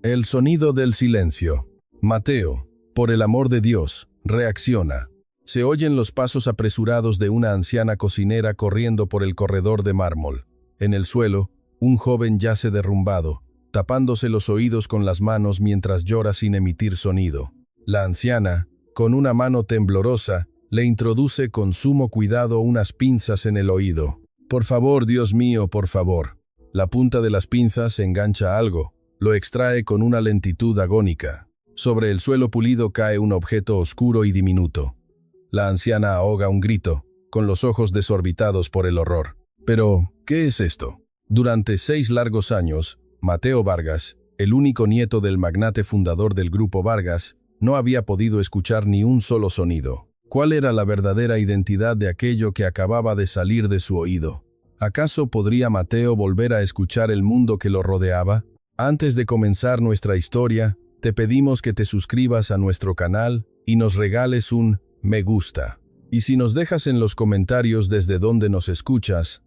El sonido del silencio. Mateo, por el amor de Dios, reacciona. Se oyen los pasos apresurados de una anciana cocinera corriendo por el corredor de mármol. En el suelo, un joven yace derrumbado, tapándose los oídos con las manos mientras llora sin emitir sonido. La anciana, con una mano temblorosa, le introduce con sumo cuidado unas pinzas en el oído. «Por favor, Dios mío, por favor». La punta de las pinzas engancha algo, lo extrae con una lentitud agónica. Sobre el suelo pulido cae un objeto oscuro y diminuto. La anciana ahoga un grito, con los ojos desorbitados por el horror. Pero, ¿qué es esto? Durante 6 largos años, Mateo Vargas, el único nieto del magnate fundador del Grupo Vargas, no había podido escuchar ni un solo sonido. ¿Cuál era la verdadera identidad de aquello que acababa de salir de su oído? ¿Acaso podría Mateo volver a escuchar el mundo que lo rodeaba? Antes de comenzar nuestra historia, te pedimos que te suscribas a nuestro canal y nos regales un me gusta. Y si nos dejas en los comentarios desde donde nos escuchas,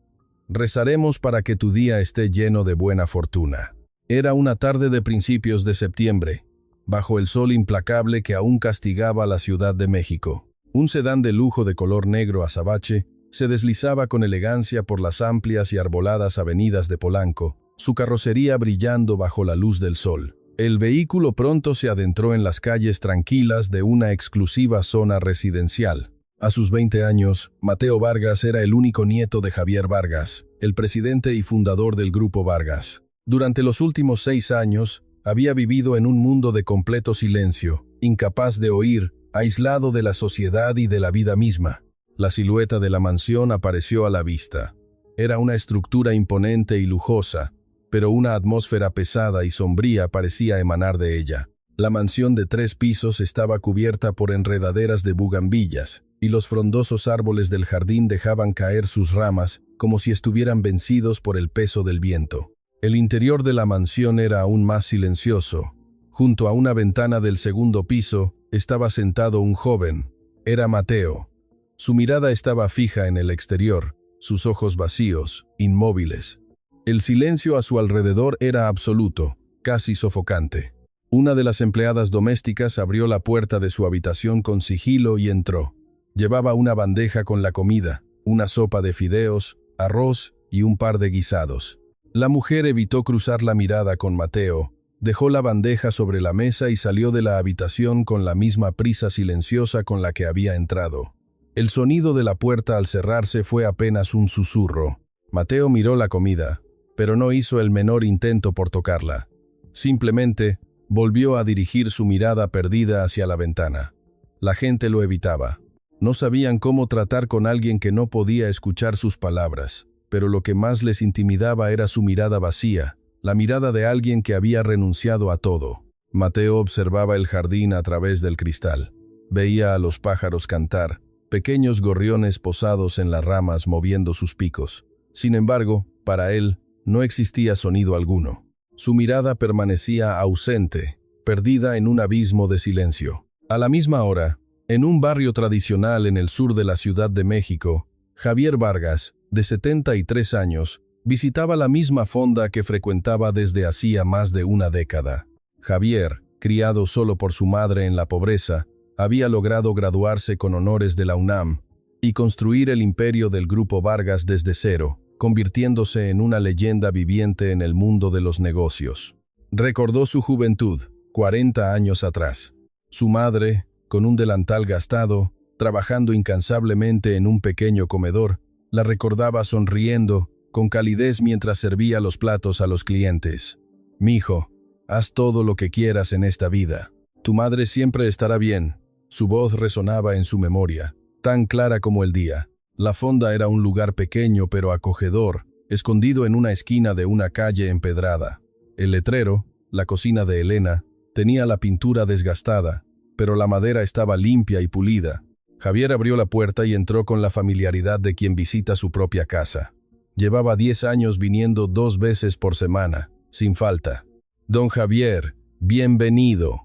rezaremos para que tu día esté lleno de buena fortuna. Era una tarde de principios de septiembre, bajo el sol implacable que aún castigaba la Ciudad de México. Un sedán de lujo de color negro azabache se deslizaba con elegancia por las amplias y arboladas avenidas de Polanco, su carrocería brillando bajo la luz del sol. El vehículo pronto se adentró en las calles tranquilas de una exclusiva zona residencial. A sus 20 años, Mateo Vargas era el único nieto de Javier Vargas, el presidente y fundador del Grupo Vargas. Durante los últimos 6 años, había vivido en un mundo de completo silencio, incapaz de oír, aislado de la sociedad y de la vida misma. La silueta de la mansión apareció a la vista. Era una estructura imponente y lujosa, pero una atmósfera pesada y sombría parecía emanar de ella. La mansión de 3 pisos estaba cubierta por enredaderas de bugambillas, y los frondosos árboles del jardín dejaban caer sus ramas como si estuvieran vencidos por el peso del viento. El interior de la mansión era aún más silencioso. Junto a una ventana del segundo piso estaba sentado un joven. Era Mateo. Su mirada estaba fija en el exterior, sus ojos vacíos, inmóviles. El silencio a su alrededor era absoluto, casi sofocante. Una de las empleadas domésticas abrió la puerta de su habitación con sigilo y entró. Llevaba una bandeja con la comida, una sopa de fideos, arroz y un par de guisados. La mujer evitó cruzar la mirada con Mateo, dejó la bandeja sobre la mesa y salió de la habitación con la misma prisa silenciosa con la que había entrado. El sonido de la puerta al cerrarse fue apenas un susurro. Mateo miró la comida, pero no hizo el menor intento por tocarla. Simplemente volvió a dirigir su mirada perdida hacia la ventana. La gente lo evitaba. No sabían cómo tratar con alguien que no podía escuchar sus palabras, pero lo que más les intimidaba era su mirada vacía, la mirada de alguien que había renunciado a todo. Mateo observaba el jardín a través del cristal. Veía a los pájaros cantar, pequeños gorriones posados en las ramas moviendo sus picos. Sin embargo, para él, no existía sonido alguno. Su mirada permanecía ausente, perdida en un abismo de silencio. A la misma hora, en un barrio tradicional en el sur de la Ciudad de México, Javier Vargas, de 73 años, visitaba la misma fonda que frecuentaba desde hacía más de una década. Javier, criado solo por su madre en la pobreza, había logrado graduarse con honores de la UNAM y construir el imperio del Grupo Vargas desde cero, convirtiéndose en una leyenda viviente en el mundo de los negocios. Recordó su juventud, 40 años atrás. Su madre, con un delantal gastado, trabajando incansablemente en un pequeño comedor, la recordaba sonriendo, con calidez mientras servía los platos a los clientes. «Mijo, haz todo lo que quieras en esta vida. Tu madre siempre estará bien». Su voz resonaba en su memoria, tan clara como el día. La fonda era un lugar pequeño pero acogedor, escondido en una esquina de una calle empedrada. El letrero, la cocina de Elena, tenía la pintura desgastada, pero la madera estaba limpia y pulida. Javier abrió la puerta y entró con la familiaridad de quien visita su propia casa. Llevaba 10 años viniendo 2 veces por semana, sin falta. «Don Javier, bienvenido»,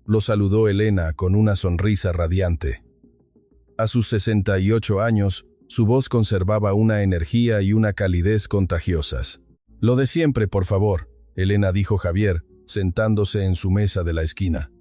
lo saludó Elena con una sonrisa radiante. A sus 68 años, su voz conservaba una energía y una calidez contagiosas. «Lo de siempre, por favor», Elena dijo Javier, sentándose en su mesa de la esquina.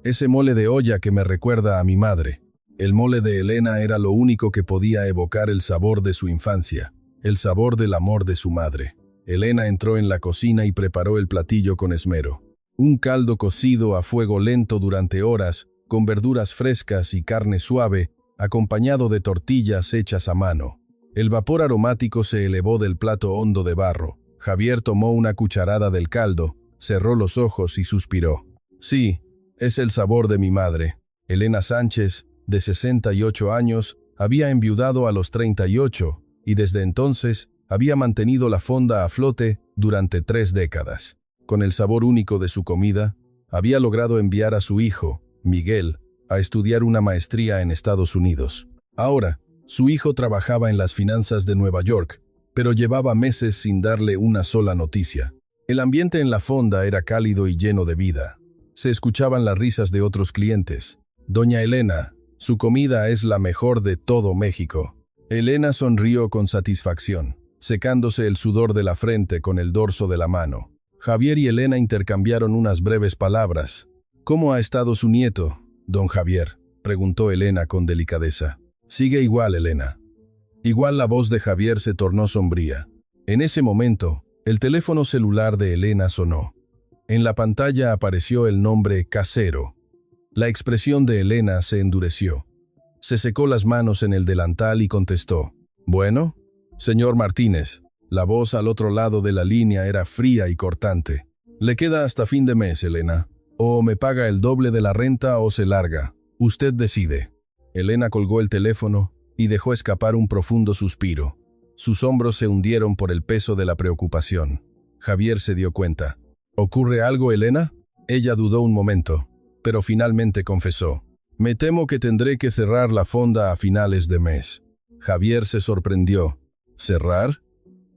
Ese mole de olla que me recuerda a mi madre. El mole de Elena era lo único que podía evocar el sabor de su infancia, el sabor del amor de su madre. Elena entró en la cocina y preparó el platillo con esmero. Un caldo cocido a fuego lento durante horas, con verduras frescas y carne suave, acompañado de tortillas hechas a mano. El vapor aromático se elevó del plato hondo de barro. Javier tomó una cucharada del caldo, cerró los ojos y suspiró. Sí, es el sabor de mi madre. Elena Sánchez, de 68 años, había enviudado a los 38 y desde entonces había mantenido la fonda a flote durante 3 décadas. Con el sabor único de su comida, había logrado enviar a su hijo, Miguel, a estudiar una maestría en Estados Unidos. Ahora, su hijo trabajaba en las finanzas de Nueva York, pero llevaba meses sin darle una sola noticia. El ambiente en la fonda era cálido y lleno de vida. Se escuchaban las risas de otros clientes. Doña Elena, su comida es la mejor de todo México. Elena sonrió con satisfacción, secándose el sudor de la frente con el dorso de la mano. Javier y Elena intercambiaron unas breves palabras. ¿Cómo ha estado su nieto, don Javier?, preguntó Elena con delicadeza. Sigue igual, Elena. Igual. La voz de Javier se tornó sombría. En ese momento, el teléfono celular de Elena sonó. En la pantalla apareció el nombre Casero. La expresión de Elena se endureció. Se secó las manos en el delantal y contestó. «Bueno, señor Martínez». La voz al otro lado de la línea era fría y cortante. «Le queda hasta fin de mes, Elena. O me paga el doble de la renta o se larga. Usted decide». Elena colgó el teléfono y dejó escapar un profundo suspiro. Sus hombros se hundieron por el peso de la preocupación. Javier se dio cuenta. «¿Ocurre algo, Elena?». Ella dudó un momento, pero finalmente confesó. «Me temo que tendré que cerrar la fonda a finales de mes». Javier se sorprendió. «¿Cerrar?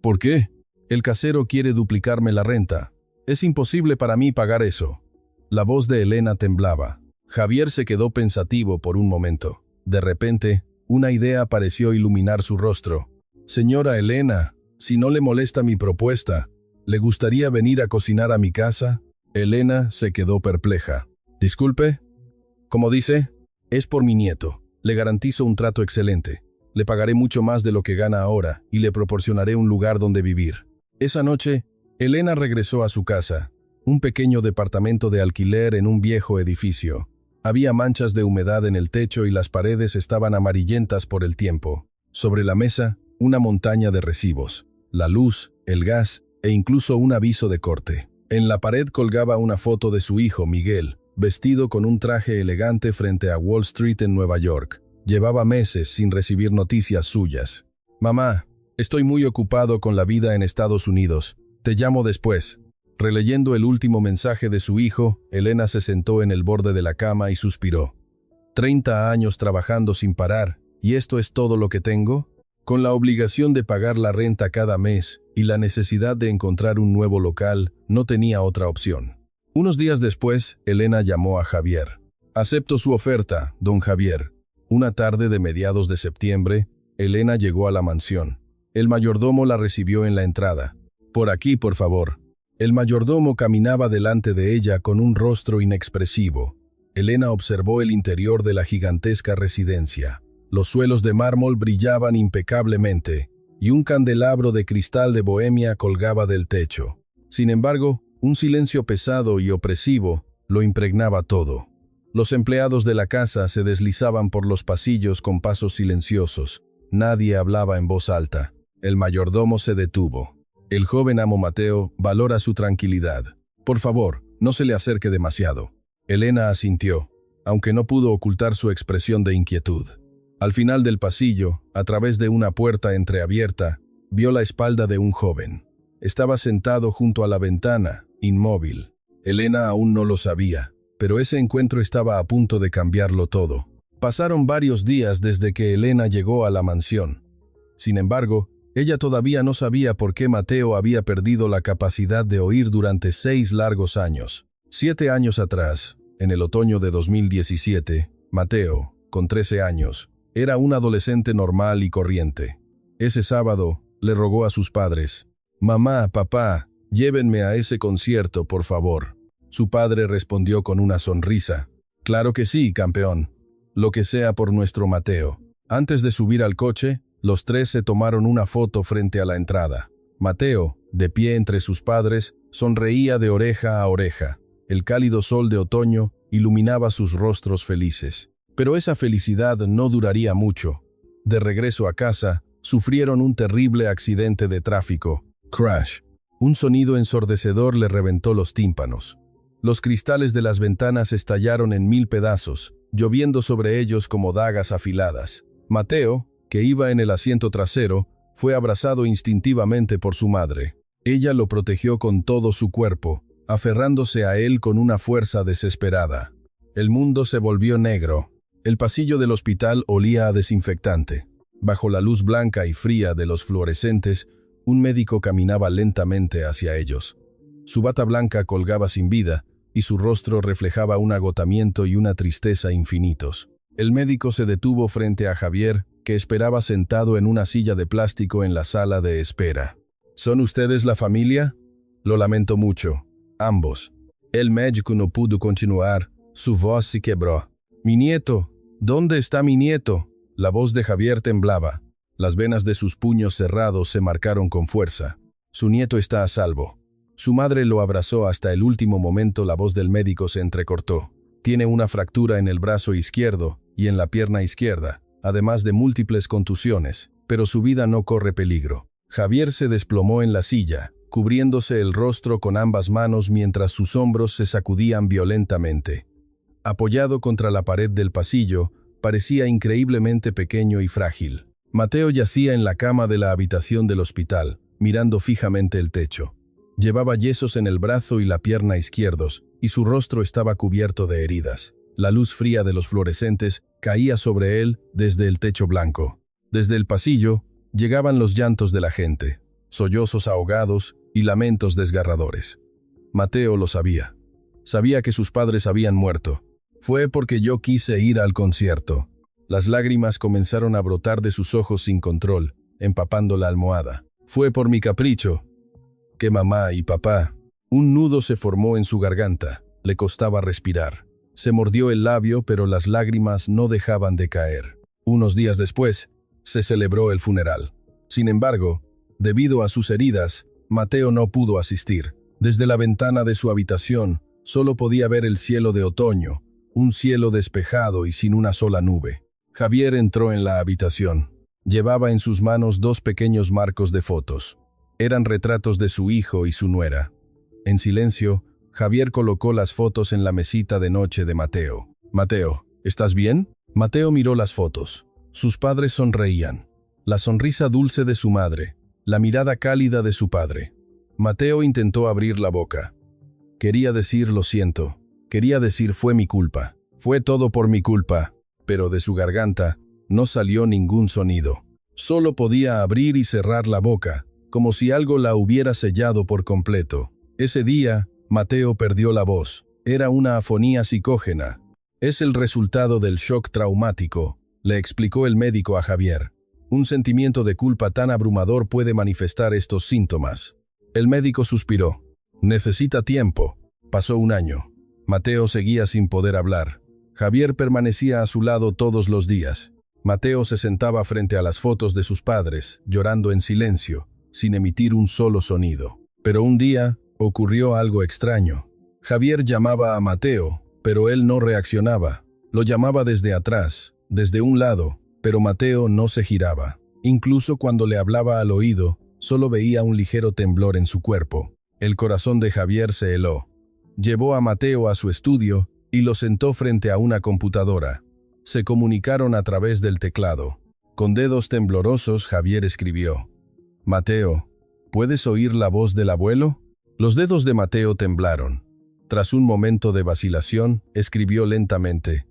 ¿Por qué?». «El casero quiere duplicarme la renta. Es imposible para mí pagar eso». La voz de Elena temblaba. Javier se quedó pensativo por un momento. De repente, una idea pareció iluminar su rostro. «Señora Elena, si no le molesta mi propuesta, ¿le gustaría venir a cocinar a mi casa?». Elena se quedó perpleja. «Disculpe». «¿Cómo dice?». «Es por mi nieto. Le garantizo un trato excelente. Le pagaré mucho más de lo que gana ahora y le proporcionaré un lugar donde vivir». Esa noche, Elena regresó a su casa, un pequeño departamento de alquiler en un viejo edificio. Había manchas de humedad en el techo y las paredes estaban amarillentas por el tiempo. Sobre la mesa, una montaña de recibos, la luz, el gas e incluso un aviso de corte. En la pared colgaba una foto de su hijo, Miguel, vestido con un traje elegante frente a Wall Street en Nueva York. Llevaba meses sin recibir noticias suyas. «Mamá, estoy muy ocupado con la vida en Estados Unidos. Te llamo después». Releyendo el último mensaje de su hijo, Elena se sentó en el borde de la cama y suspiró. 30 años trabajando sin parar, ¿y esto es todo lo que tengo? Con la obligación de pagar la renta cada mes y la necesidad de encontrar un nuevo local, no tenía otra opción. Unos días después, Elena llamó a Javier. «Acepto su oferta, don Javier». Una tarde de mediados de septiembre, Elena llegó a la mansión. El mayordomo la recibió en la entrada. «Por aquí, por favor». El mayordomo caminaba delante de ella con un rostro inexpresivo. Elena observó el interior de la gigantesca residencia. Los suelos de mármol brillaban impecablemente, y un candelabro de cristal de Bohemia colgaba del techo. Sin embargo, un silencio pesado y opresivo lo impregnaba todo. Los empleados de la casa se deslizaban por los pasillos con pasos silenciosos. Nadie hablaba en voz alta. El mayordomo se detuvo. «El joven amo Mateo valora su tranquilidad. Por favor, no se le acerque demasiado». Elena asintió, aunque no pudo ocultar su expresión de inquietud. Al final del pasillo, a través de una puerta entreabierta, vio la espalda de un joven. Estaba sentado junto a la ventana, inmóvil. Elena aún no lo sabía, pero ese encuentro estaba a punto de cambiarlo todo. Pasaron varios días desde que Elena llegó a la mansión. Sin embargo, ella todavía no sabía por qué Mateo había perdido la capacidad de oír durante 6 largos años. 7 años atrás, en el otoño de 2017, Mateo, con 13 años, era un adolescente normal y corriente. Ese sábado, le rogó a sus padres: «Mamá, papá, Llévenme a ese concierto, por favor. Su padre respondió con una sonrisa. Claro que sí, campeón. Lo que sea por nuestro Mateo. Antes de subir al coche, los tres se tomaron una foto frente a la entrada. Mateo, de pie entre sus padres, sonreía de oreja a oreja. El cálido sol de otoño iluminaba sus rostros felices. Pero esa felicidad no duraría mucho. De regreso a casa, sufrieron un terrible accidente de tráfico. Crash. Un sonido ensordecedor le reventó los tímpanos. Los cristales de las ventanas estallaron en 1000 pedazos, lloviendo sobre ellos como dagas afiladas. Mateo, que iba en el asiento trasero, fue abrazado instintivamente por su madre. Ella lo protegió con todo su cuerpo, aferrándose a él con una fuerza desesperada. El mundo se volvió negro. El pasillo del hospital olía a desinfectante. Bajo la luz blanca y fría de los fluorescentes, un médico caminaba lentamente hacia ellos. Su bata blanca colgaba sin vida, y su rostro reflejaba un agotamiento y una tristeza infinitos. El médico se detuvo frente a Javier, que esperaba sentado en una silla de plástico en la sala de espera. ¿Son ustedes la familia? Lo lamento mucho. Ambos. El médico no pudo continuar. Su voz se quebró. «Mi nieto. ¿Dónde está mi nieto?» La voz de Javier temblaba. Las venas de sus puños cerrados se marcaron con fuerza. Su nieto está a salvo. Su madre lo abrazó hasta el último momento. La voz del médico se entrecortó. Tiene una fractura en el brazo izquierdo y en la pierna izquierda, además de múltiples contusiones, pero su vida no corre peligro. Javier se desplomó en la silla, cubriéndose el rostro con ambas manos mientras sus hombros se sacudían violentamente. Apoyado contra la pared del pasillo, parecía increíblemente pequeño y frágil. Mateo yacía en la cama de la habitación del hospital, mirando fijamente el techo. Llevaba yesos en el brazo y la pierna izquierdos, y su rostro estaba cubierto de heridas. La luz fría de los fluorescentes caía sobre él desde el techo blanco. Desde el pasillo llegaban los llantos de la gente, sollozos ahogados y lamentos desgarradores. Mateo lo sabía. Sabía que sus padres habían muerto. Fue porque yo quise ir al concierto. Las lágrimas comenzaron a brotar de sus ojos sin control, empapando la almohada. Fue por mi capricho. Que mamá y papá. Un nudo se formó en su garganta. Le costaba respirar. Se mordió el labio, pero las lágrimas no dejaban de caer. Unos días después, se celebró el funeral. Sin embargo, debido a sus heridas, Mateo no pudo asistir. Desde la ventana de su habitación, solo podía ver el cielo de otoño, un cielo despejado y sin una sola nube. Javier entró en la habitación. Llevaba en sus manos 2 pequeños marcos de fotos. Eran retratos de su hijo y su nuera. En silencio, Javier colocó las fotos en la mesita de noche de Mateo. «Mateo, ¿estás bien?» Mateo miró las fotos. Sus padres sonreían. La sonrisa dulce de su madre, la mirada cálida de su padre. Mateo intentó abrir la boca. Quería decir «lo siento». Quería decir «fue mi culpa». «Fue todo por mi culpa». Pero de su garganta no salió ningún sonido. Solo podía abrir y cerrar la boca, como si algo la hubiera sellado por completo. Ese día, Mateo perdió la voz. Era una afonía psicógena. Es el resultado del shock traumático, le explicó el médico a Javier. Un sentimiento de culpa tan abrumador puede manifestar estos síntomas. El médico suspiró. Necesita tiempo. Pasó un año. Mateo seguía sin poder hablar. Javier permanecía a su lado todos los días. Mateo se sentaba frente a las fotos de sus padres, llorando en silencio, sin emitir un solo sonido. Pero un día, ocurrió algo extraño. Javier llamaba a Mateo, pero él no reaccionaba. Lo llamaba desde atrás, desde un lado, pero Mateo no se giraba. Incluso cuando le hablaba al oído, solo veía un ligero temblor en su cuerpo. El corazón de Javier se heló. Llevó a Mateo a su estudio y lo sentó frente a una computadora. Se comunicaron a través del teclado. Con dedos temblorosos, Javier escribió: «Mateo, ¿puedes oír la voz del abuelo?» Los dedos de Mateo temblaron. Tras un momento de vacilación, escribió lentamente: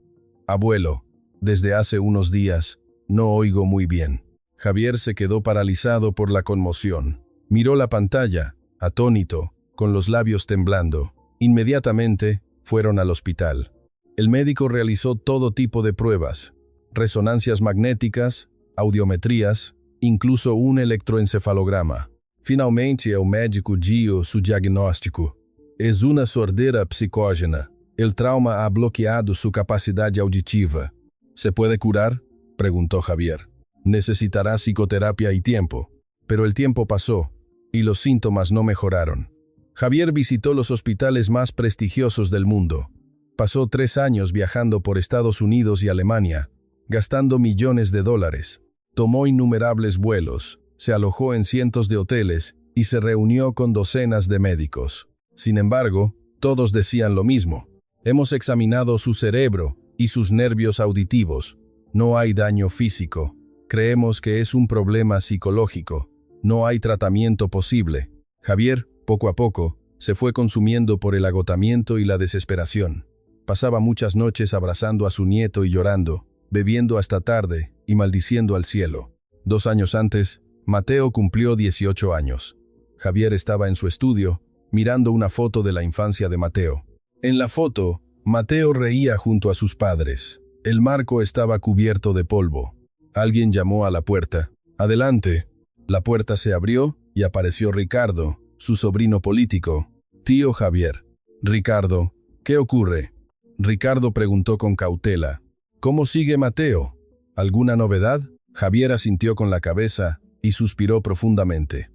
«Abuelo, desde hace unos días, no oigo muy bien». Javier se quedó paralizado por la conmoción. Miró la pantalla, atónito, con los labios temblando. Inmediatamente, fueron al hospital. El médico realizó todo tipo de pruebas: resonancias magnéticas, audiometrías, incluso un electroencefalograma. Finalmente, o médico dio su diagnóstico. Es una sordera psicógena. El trauma ha bloqueado su capacidad auditiva. ¿Se puede curar?, preguntó Javier. Necesitará psicoterapia y tiempo. Pero el tiempo pasó, y los síntomas no mejoraron. Javier visitó los hospitales más prestigiosos del mundo. Pasó 3 años viajando por Estados Unidos y Alemania, gastando millones de dólares. Tomó innumerables vuelos, se alojó en cientos de hoteles y se reunió con docenas de médicos. Sin embargo, todos decían lo mismo. Hemos examinado su cerebro y sus nervios auditivos. No hay daño físico. Creemos que es un problema psicológico. No hay tratamiento posible. Javier, poco a poco, se fue consumiendo por el agotamiento y la desesperación. Pasaba muchas noches abrazando a su nieto y llorando, bebiendo hasta tarde y maldiciendo al cielo. 2 años antes, Mateo cumplió 18 años. Javier estaba en su estudio, mirando una foto de la infancia de Mateo. En la foto, Mateo reía junto a sus padres. El marco estaba cubierto de polvo. Alguien llamó a la puerta. «Adelante». La puerta se abrió y apareció Ricardo, su sobrino político. «Tío Javier». «Ricardo, ¿qué ocurre?». Ricardo preguntó con cautela. «¿Cómo sigue Mateo? ¿Alguna novedad?». Javier asintió con la cabeza y suspiró profundamente.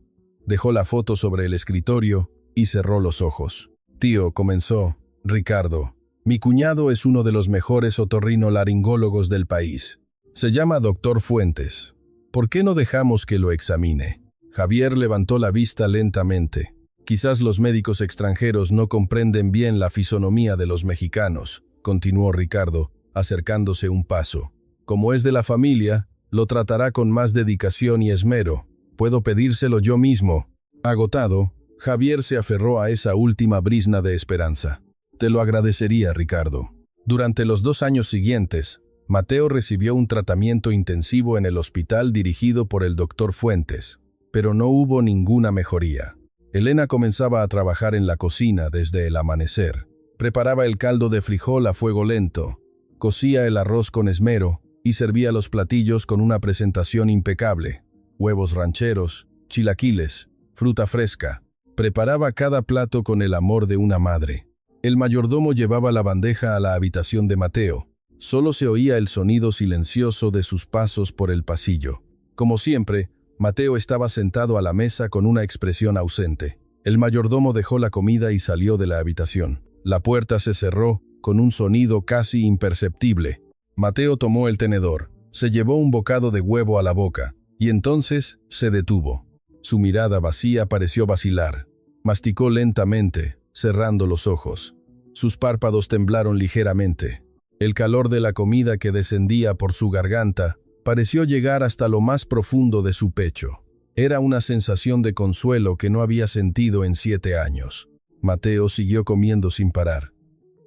Dejó la foto sobre el escritorio y cerró los ojos. «Tío», comenzó Ricardo, «mi cuñado es uno de los mejores otorrinolaringólogos del país. Se llama Dr. Fuentes. ¿Por qué no dejamos que lo examine?». Javier levantó la vista lentamente. «Quizás los médicos extranjeros no comprenden bien la fisonomía de los mexicanos», continuó Ricardo, acercándose un paso. «Como es de la familia, lo tratará con más dedicación y esmero. Puedo pedírselo yo mismo». Agotado, Javier se aferró a esa última brizna de esperanza. «Te lo agradecería, Ricardo». Durante los 2 años siguientes, Mateo recibió un tratamiento intensivo en el hospital dirigido por el Dr. Fuentes, pero no hubo ninguna mejoría. Elena comenzaba a trabajar en la cocina desde el amanecer. Preparaba el caldo de frijol a fuego lento, cocía el arroz con esmero y servía los platillos con una presentación impecable. Huevos rancheros, chilaquiles, fruta fresca. Preparaba cada plato con el amor de una madre. El mayordomo llevaba la bandeja a la habitación de Mateo. Solo se oía el sonido silencioso de sus pasos por el pasillo. Como siempre, Mateo estaba sentado a la mesa con una expresión ausente. El mayordomo dejó la comida y salió de la habitación. La puerta se cerró con un sonido casi imperceptible. Mateo tomó el tenedor, se llevó un bocado de huevo a la boca, y entonces se detuvo. Su mirada vacía pareció vacilar. Masticó lentamente, cerrando los ojos. Sus párpados temblaron ligeramente. El calor de la comida que descendía por su garganta pareció llegar hasta lo más profundo de su pecho. Era una sensación de consuelo que no había sentido en 7 años. Mateo siguió comiendo sin parar.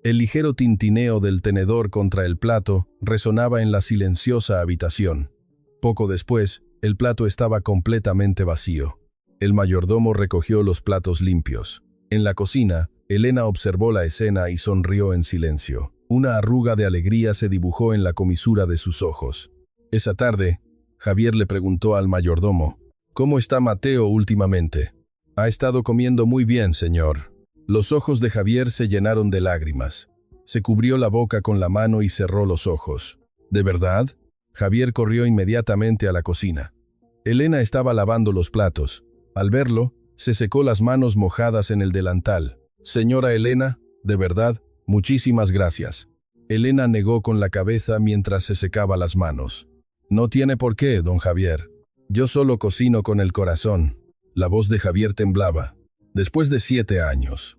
El ligero tintineo del tenedor contra el plato resonaba en la silenciosa habitación. Poco después, el plato estaba completamente vacío. El mayordomo recogió los platos limpios. En la cocina, Elena observó la escena y sonrió en silencio. Una arruga de alegría se dibujó en la comisura de sus ojos. Esa tarde, Javier le preguntó al mayordomo, «¿Cómo está Mateo últimamente?». «Ha estado comiendo muy bien, señor». Los ojos de Javier se llenaron de lágrimas. Se cubrió la boca con la mano y cerró los ojos. «¿De verdad?». Javier corrió inmediatamente a la cocina. Elena estaba lavando los platos. Al verlo, se secó las manos mojadas en el delantal. «Señora Elena, de verdad, muchísimas gracias». Elena negó con la cabeza mientras se secaba las manos. «No tiene por qué, don Javier. Yo solo cocino con el corazón». La voz de Javier temblaba. «Después de 7 años.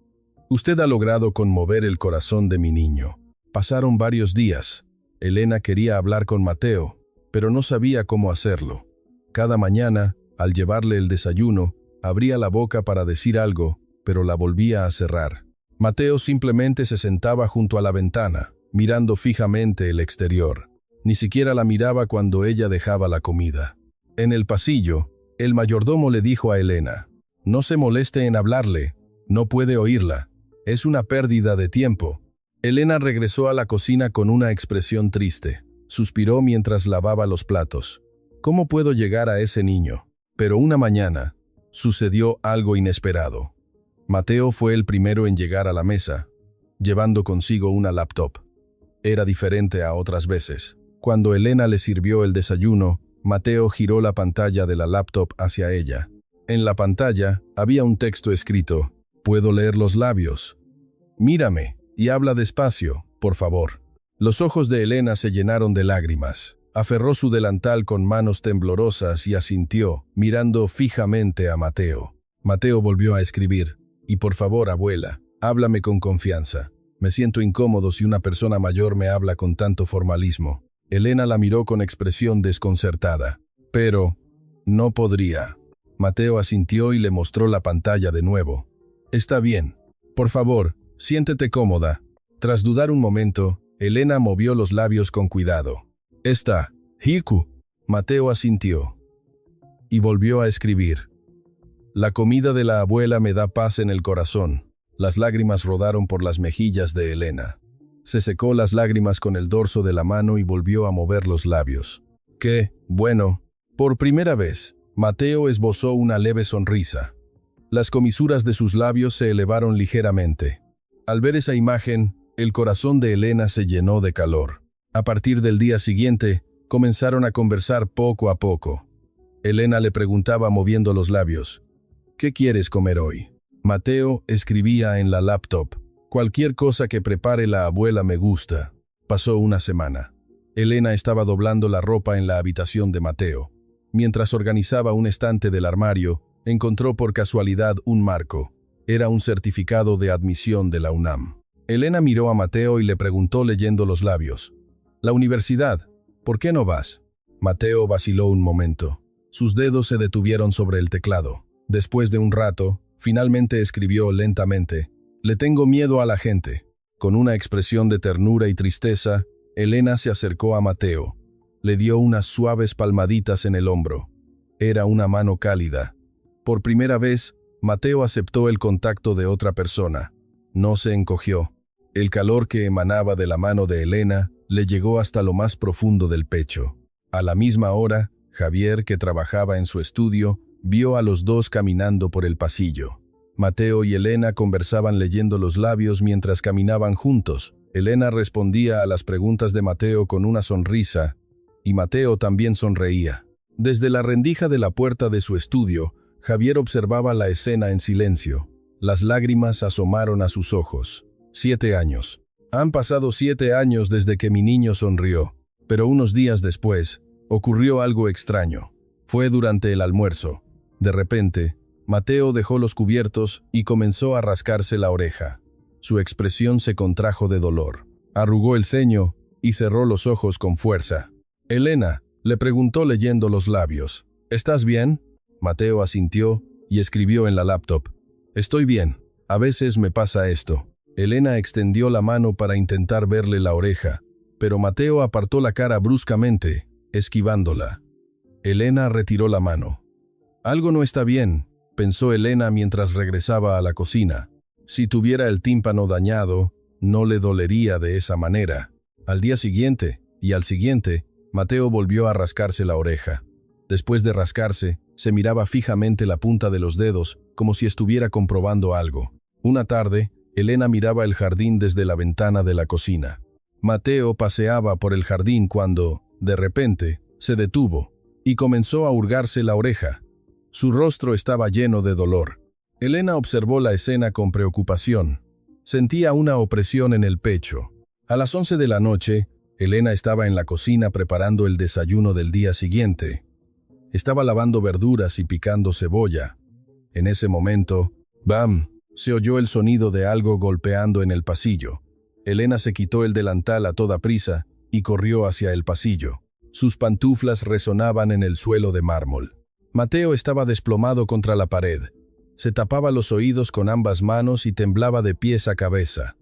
Usted ha logrado conmover el corazón de mi niño». Pasaron varios días. Elena quería hablar con Mateo, pero no sabía cómo hacerlo. Cada mañana, al llevarle el desayuno, abría la boca para decir algo, pero la volvía a cerrar. Mateo simplemente se sentaba junto a la ventana, mirando fijamente el exterior. Ni siquiera la miraba cuando ella dejaba la comida. En el pasillo, el mayordomo le dijo a Elena, «No se moleste en hablarle, no puede oírla. Es una pérdida de tiempo». Elena regresó a la cocina con una expresión triste. Suspiró mientras lavaba los platos. «¿Cómo puedo llegar a ese niño?». Pero una mañana, sucedió algo inesperado. Mateo fue el primero en llegar a la mesa, llevando consigo una laptop. Era diferente a otras veces. Cuando Elena le sirvió el desayuno, Mateo giró la pantalla de la laptop hacia ella. En la pantalla había un texto escrito: «Puedo leer los labios. Mírame y habla despacio, por favor». Los ojos de Elena se llenaron de lágrimas. Aferró su delantal con manos temblorosas y asintió, mirando fijamente a Mateo. Mateo volvió a escribir: «Y por favor, abuela, háblame con confianza. Me siento incómodo si una persona mayor me habla con tanto formalismo». Elena la miró con expresión desconcertada. «Pero no podría». Mateo asintió y le mostró la pantalla de nuevo. «Está bien. Por favor, siéntete cómoda». Tras dudar un momento, Elena movió los labios con cuidado. «Está, Hiku». Mateo asintió. Y volvió a escribir: «La comida de la abuela me da paz en el corazón». Las lágrimas rodaron por las mejillas de Elena. Se secó las lágrimas con el dorso de la mano y volvió a mover los labios. «Qué bueno». Por primera vez, Mateo esbozó una leve sonrisa. Las comisuras de sus labios se elevaron ligeramente. Al ver esa imagen, el corazón de Elena se llenó de calor. A partir del día siguiente, comenzaron a conversar poco a poco. Elena le preguntaba moviendo los labios: «¿Qué quieres comer hoy?». Mateo escribía en la laptop: «Cualquier cosa que prepare la abuela me gusta». Pasó una semana. Elena estaba doblando la ropa en la habitación de Mateo. Mientras organizaba un estante del armario, encontró por casualidad un marco. Era un certificado de admisión de la UNAM. Elena miró a Mateo y le preguntó leyendo los labios: «La universidad, ¿por qué no vas?». Mateo vaciló un momento. Sus dedos se detuvieron sobre el teclado. Después de un rato, finalmente escribió lentamente: «Le tengo miedo a la gente». Con una expresión de ternura y tristeza, Elena se acercó a Mateo. Le dio unas suaves palmaditas en el hombro. Era una mano cálida. Por primera vez, Mateo aceptó el contacto de otra persona. No se encogió. El calor que emanaba de la mano de Elena le llegó hasta lo más profundo del pecho. A la misma hora, Javier, que trabajaba en su estudio, vio a los dos caminando por el pasillo. Mateo y Elena conversaban leyendo los labios mientras caminaban juntos. Elena respondía a las preguntas de Mateo con una sonrisa, y Mateo también sonreía. Desde la rendija de la puerta de su estudio, Javier observaba la escena en silencio. Las lágrimas asomaron a sus ojos. 7 años. Han pasado 7 años desde que mi niño sonrió, pero unos días después, ocurrió algo extraño. Fue durante el almuerzo. De repente, Mateo dejó los cubiertos y comenzó a rascarse la oreja. Su expresión se contrajo de dolor. Arrugó el ceño y cerró los ojos con fuerza. «Elena», le preguntó leyendo los labios: «¿Estás bien?». Mateo asintió y escribió en la laptop: «Estoy bien. A veces me pasa esto». Elena extendió la mano para intentar verle la oreja, pero Mateo apartó la cara bruscamente, esquivándola. Elena retiró la mano. «Algo no está bien», pensó Elena mientras regresaba a la cocina. Si tuviera el tímpano dañado, no le dolería de esa manera. Al día siguiente, y al siguiente, Mateo volvió a rascarse la oreja. Después de rascarse, se miraba fijamente la punta de los dedos, como si estuviera comprobando algo. Una tarde, Elena miraba el jardín desde la ventana de la cocina. Mateo paseaba por el jardín cuando, de repente, se detuvo y comenzó a hurgarse la oreja. Su rostro estaba lleno de dolor. Elena observó la escena con preocupación. Sentía una opresión en el pecho. A las 11 de la noche, Elena estaba en la cocina preparando el desayuno del día siguiente. Estaba lavando verduras y picando cebolla. En ese momento, ¡bam!, se oyó el sonido de algo golpeando en el pasillo. Elena se quitó el delantal a toda prisa y corrió hacia el pasillo. Sus pantuflas resonaban en el suelo de mármol. Mateo estaba desplomado contra la pared. Se tapaba los oídos con ambas manos y temblaba de pies a cabeza.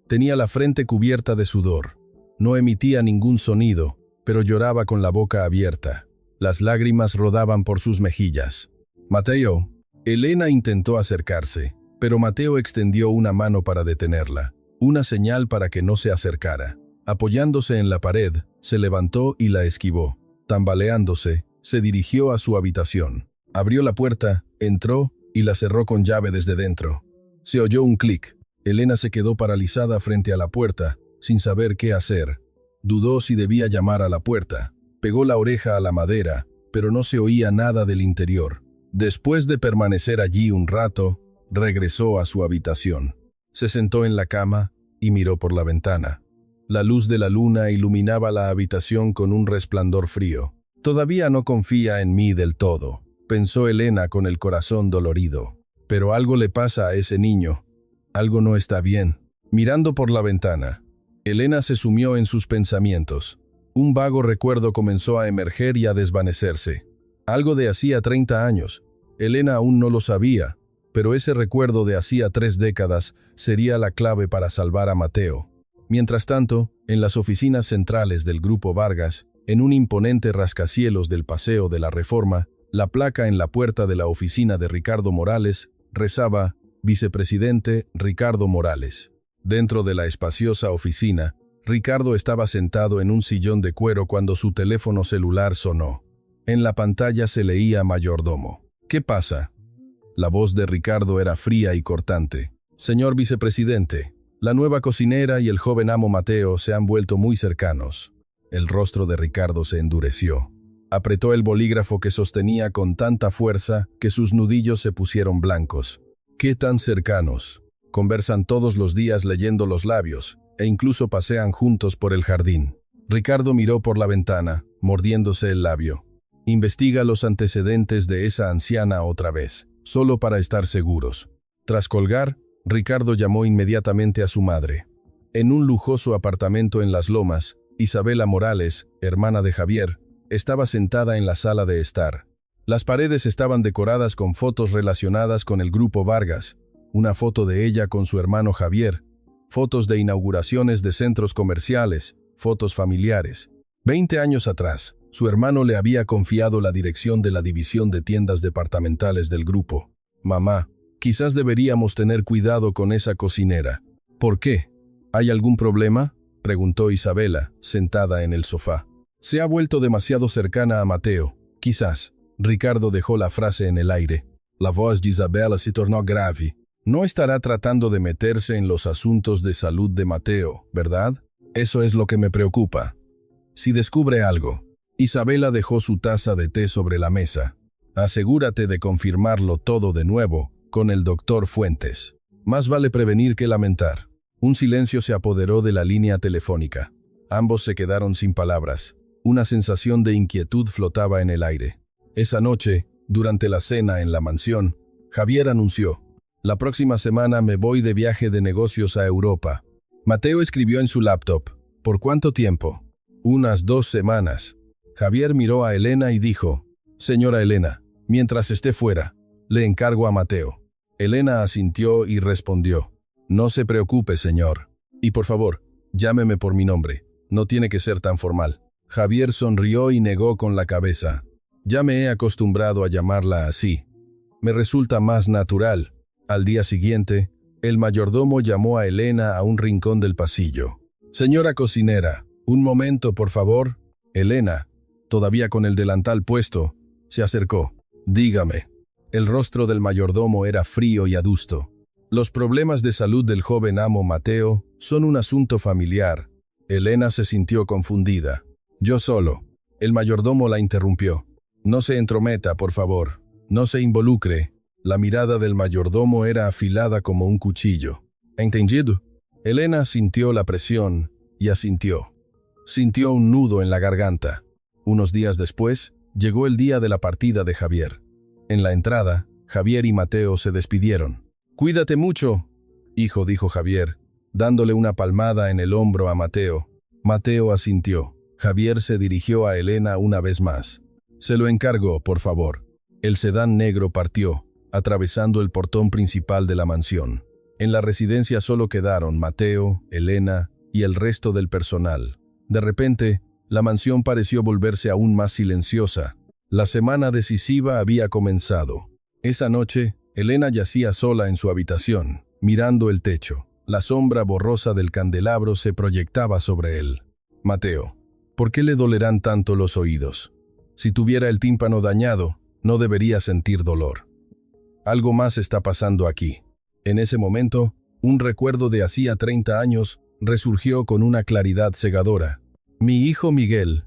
Tenía la frente cubierta de sudor. No emitía ningún sonido, pero lloraba con la boca abierta. Las lágrimas rodaban por sus mejillas. «Mateo». Elena intentó acercarse, pero Mateo extendió una mano para detenerla, una señal para que no se acercara. Apoyándose en la pared, se levantó y la esquivó. Tambaleándose, se dirigió a su habitación. Abrió la puerta Entró y la cerró con llave desde dentro. Se oyó un clic. Elena se quedó paralizada frente a la puerta, sin saber qué hacer. Dudó si debía llamar a la puerta. Pegó la oreja a la madera, pero no se oía nada del interior. Después de permanecer allí un rato, regresó a su habitación. Se sentó en la cama y miró por la ventana. La luz de la luna iluminaba la habitación con un resplandor frío. «Todavía no confía en mí del todo», pensó Elena con el corazón dolorido. «Pero algo le pasa a ese niño. Algo no está bien». Mirando por la ventana, Elena se sumió en sus pensamientos. Un vago recuerdo comenzó a emerger y a desvanecerse. Algo de hacía 30 años. Elena aún no lo sabía, pero ese recuerdo de hacía 3 décadas sería la clave para salvar a Mateo. Mientras tanto, en las oficinas centrales del Grupo Vargas, en un imponente rascacielos del Paseo de la Reforma, la placa en la puerta de la oficina de Ricardo Morales rezaba «Vicepresidente Ricardo Morales». Dentro de la espaciosa oficina, Ricardo estaba sentado en un sillón de cuero cuando su teléfono celular sonó. En la pantalla se leía «Mayordomo». «¿Qué pasa?». La voz de Ricardo era fría y cortante. «Señor vicepresidente, la nueva cocinera y el joven amo Mateo se han vuelto muy cercanos». El rostro de Ricardo se endureció. Apretó el bolígrafo que sostenía con tanta fuerza que sus nudillos se pusieron blancos. «¿Qué tan cercanos?». «Conversan todos los días leyendo los labios, e incluso pasean juntos por el jardín». Ricardo miró por la ventana, mordiéndose el labio. «Investiga los antecedentes de esa anciana otra vez, solo para estar seguros». Tras colgar, Ricardo llamó inmediatamente a su madre. En un lujoso apartamento en Las Lomas, Isabela Morales, hermana de Javier, estaba sentada en la sala de estar. Las paredes estaban decoradas con fotos relacionadas con el Grupo Vargas, una foto de ella con su hermano Javier, fotos de inauguraciones de centros comerciales, fotos familiares. 20 años atrás, su hermano le había confiado la dirección de la división de tiendas departamentales del grupo. «Mamá, quizás deberíamos tener cuidado con esa cocinera». «¿Por qué? ¿Hay algún problema?», preguntó Isabela, sentada en el sofá. «Se ha vuelto demasiado cercana a Mateo, quizás». Ricardo dejó la frase en el aire. La voz de Isabela se tornó grave. «No estará tratando de meterse en los asuntos de salud de Mateo, ¿verdad? Eso es lo que me preocupa. Si descubre algo». Isabela dejó su taza de té sobre la mesa. «Asegúrate de confirmarlo todo de nuevo con el doctor Fuentes. Más vale prevenir que lamentar». Un silencio se apoderó de la línea telefónica. Ambos se quedaron sin palabras. Una sensación de inquietud flotaba en el aire. Esa noche, durante la cena en la mansión, Javier anunció: «La próxima semana me voy de viaje de negocios a Europa». Mateo escribió en su laptop: «¿Por cuánto tiempo?». «Unas 2 semanas». Javier miró a Elena y dijo: «Señora Elena, mientras esté fuera, le encargo a Mateo». Elena asintió y respondió: «No se preocupe, señor. Y por favor, llámeme por mi nombre. No tiene que ser tan formal». Javier sonrió y negó con la cabeza. «Ya me he acostumbrado a llamarla así. Me resulta más natural». Al día siguiente, el mayordomo llamó a Elena a un rincón del pasillo. «Señora cocinera, un momento, por favor». Elena, todavía con el delantal puesto, se acercó. «Dígame». El rostro del mayordomo era frío y adusto. «Los problemas de salud del joven amo Mateo son un asunto familiar». Elena se sintió confundida. «Yo solo». El mayordomo la interrumpió. «No se entrometa, por favor. No se involucre». La mirada del mayordomo era afilada como un cuchillo. «¿Entendido?». Elena sintió la presión y asintió. Sintió un nudo en la garganta. Unos días después, llegó el día de la partida de Javier. En la entrada, Javier y Mateo se despidieron. «Cuídate mucho, hijo», dijo Javier, dándole una palmada en el hombro a Mateo. Mateo asintió. Javier se dirigió a Elena una vez más. «Se lo encargo, por favor». El sedán negro partió, atravesando el portón principal de la mansión. En la residencia solo quedaron Mateo, Elena y el resto del personal. De repente, la mansión pareció volverse aún más silenciosa. La semana decisiva había comenzado. Esa noche, Elena yacía sola en su habitación, mirando el techo. La sombra borrosa del candelabro se proyectaba sobre él. «Mateo, ¿por qué le dolerán tanto los oídos? Si tuviera el tímpano dañado, no debería sentir dolor». Algo más está pasando aquí. En ese momento, un recuerdo de hacía 30 años resurgió con una claridad cegadora. Mi hijo Miguel.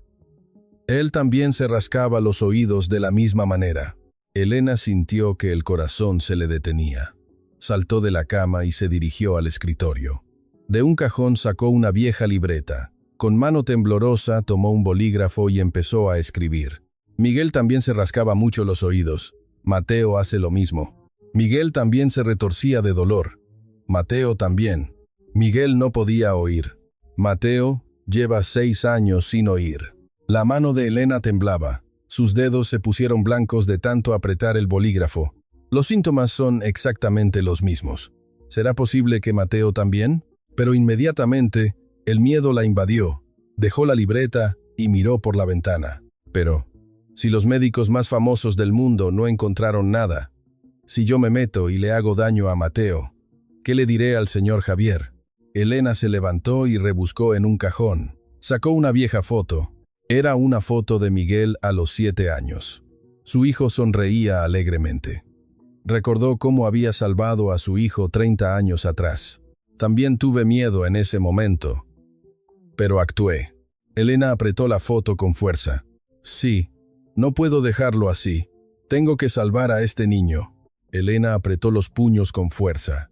Él también se rascaba los oídos de la misma manera. Elena sintió que el corazón se le detenía. Saltó de la cama y se dirigió al escritorio. De un cajón sacó una vieja libreta. Con mano temblorosa tomó un bolígrafo y empezó a escribir. Miguel también se rascaba mucho los oídos. Mateo hace lo mismo. Miguel también se retorcía de dolor. Mateo también. Miguel no podía oír. Mateo lleva 6 años sin oír. La mano de Elena temblaba. Sus dedos se pusieron blancos de tanto apretar el bolígrafo. Los síntomas son exactamente los mismos. ¿Será posible que Mateo también? Pero inmediatamente, el miedo la invadió. Dejó la libreta y miró por la ventana. Pero, si los médicos más famosos del mundo no encontraron nada, si yo me meto y le hago daño a Mateo, ¿qué le diré al señor Javier? Elena se levantó y rebuscó en un cajón. Sacó una vieja foto. Era una foto de Miguel a los 7 años. Su hijo sonreía alegremente. Recordó cómo había salvado a su hijo 30 años atrás. También tuve miedo en ese momento, pero actué. Elena apretó la foto con fuerza. Sí, no puedo dejarlo así. Tengo que salvar a este niño. Elena apretó los puños con fuerza.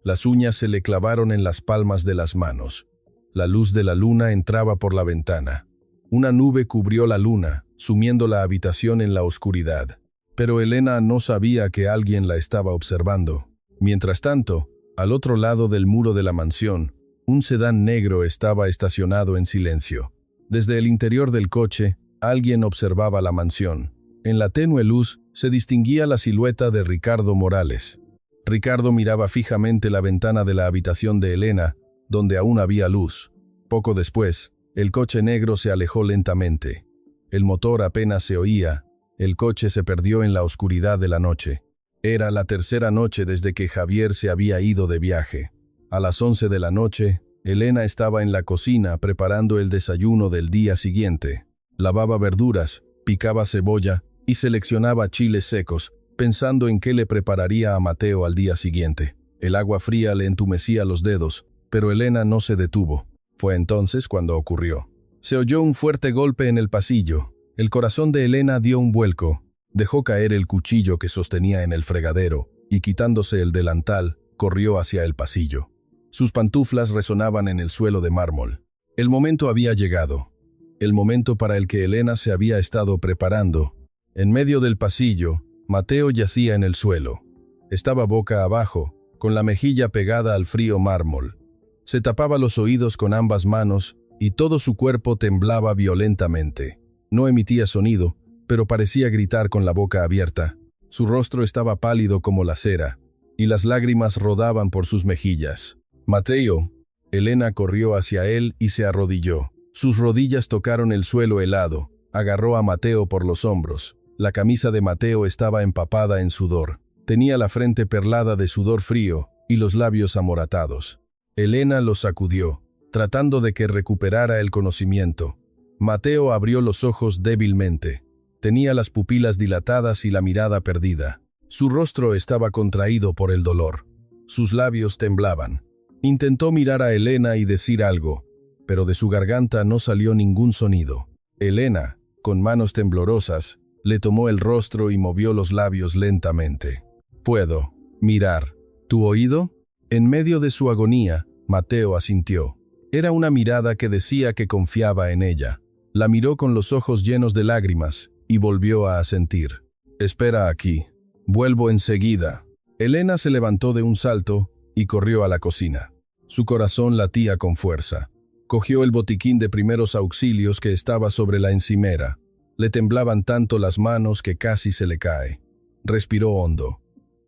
Las uñas se le clavaron en las palmas de las manos. La luz de la luna entraba por la ventana. Una nube cubrió la luna, sumiendo la habitación en la oscuridad. Pero Elena no sabía que alguien la estaba observando. Mientras tanto, al otro lado del muro de la mansión, un sedán negro estaba estacionado en silencio. Desde el interior del coche, alguien observaba la mansión. En la tenue luz se distinguía la silueta de Ricardo Morales. Ricardo miraba fijamente la ventana de la habitación de Elena, donde aún había luz. Poco después, el coche negro se alejó lentamente. El motor apenas se oía. El coche se perdió en la oscuridad de la noche. Era la tercera noche desde que Javier se había ido de viaje. A las 11 de la noche, Elena estaba en la cocina preparando el desayuno del día siguiente. Lavaba verduras, picaba cebolla y seleccionaba chiles secos, pensando en qué le prepararía a Mateo al día siguiente. El agua fría le entumecía los dedos, pero Elena no se detuvo. Fue entonces cuando ocurrió. Se oyó un fuerte golpe en el pasillo. El corazón de Elena dio un vuelco. Dejó caer el cuchillo que sostenía en el fregadero y, quitándose el delantal, corrió hacia el pasillo. Sus pantuflas resonaban en el suelo de mármol. El momento había llegado. El momento para el que Elena se había estado preparando. En medio del pasillo, Mateo yacía en el suelo. Estaba boca abajo, con la mejilla pegada al frío mármol. Se tapaba los oídos con ambas manos y todo su cuerpo temblaba violentamente. No emitía sonido, pero parecía gritar con la boca abierta. Su rostro estaba pálido como la cera, y las lágrimas rodaban por sus mejillas. «Mateo». Elena corrió hacia él y se arrodilló. Sus rodillas tocaron el suelo helado. Agarró a Mateo por los hombros. La camisa de Mateo estaba empapada en sudor. Tenía la frente perlada de sudor frío y los labios amoratados. Elena lo sacudió, tratando de que recuperara el conocimiento. Mateo abrió los ojos débilmente. Tenía las pupilas dilatadas y la mirada perdida. Su rostro estaba contraído por el dolor. Sus labios temblaban. Intentó mirar a Elena y decir algo, pero de su garganta no salió ningún sonido. Elena, con manos temblorosas, le tomó el rostro y movió los labios lentamente. «Puedo mirar. ¿Tu oído?» En medio de su agonía, Mateo asintió. Era una mirada que decía que confiaba en ella. La miró con los ojos llenos de lágrimas y volvió a asentir. «Espera aquí. Vuelvo enseguida». Elena se levantó de un salto y corrió a la cocina. Su corazón latía con fuerza. Cogió el botiquín de primeros auxilios que estaba sobre la encimera. Le temblaban tanto las manos que casi se le cae. Respiró hondo.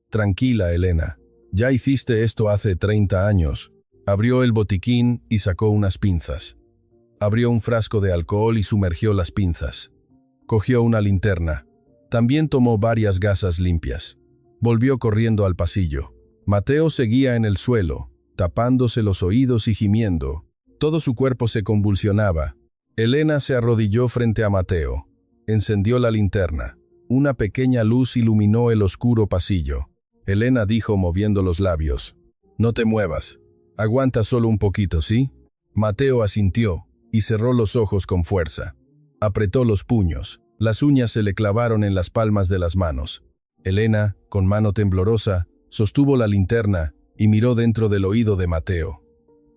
«Tranquila, Elena. Ya hiciste esto hace 30 años». Abrió el botiquín y sacó unas pinzas. Abrió un frasco de alcohol y sumergió las pinzas. Cogió una linterna. También tomó varias gasas limpias. Volvió corriendo al pasillo. Mateo seguía en el suelo, tapándose los oídos y gimiendo. Todo su cuerpo se convulsionaba. Elena se arrodilló frente a Mateo. Encendió la linterna. Una pequeña luz iluminó el oscuro pasillo. Elena dijo moviendo los labios. No te muevas. Aguanta solo un poquito, ¿sí? Mateo asintió y cerró los ojos con fuerza. Apretó los puños. Las uñas se le clavaron en las palmas de las manos. Elena, con mano temblorosa, sostuvo la linterna y miró dentro del oído de Mateo.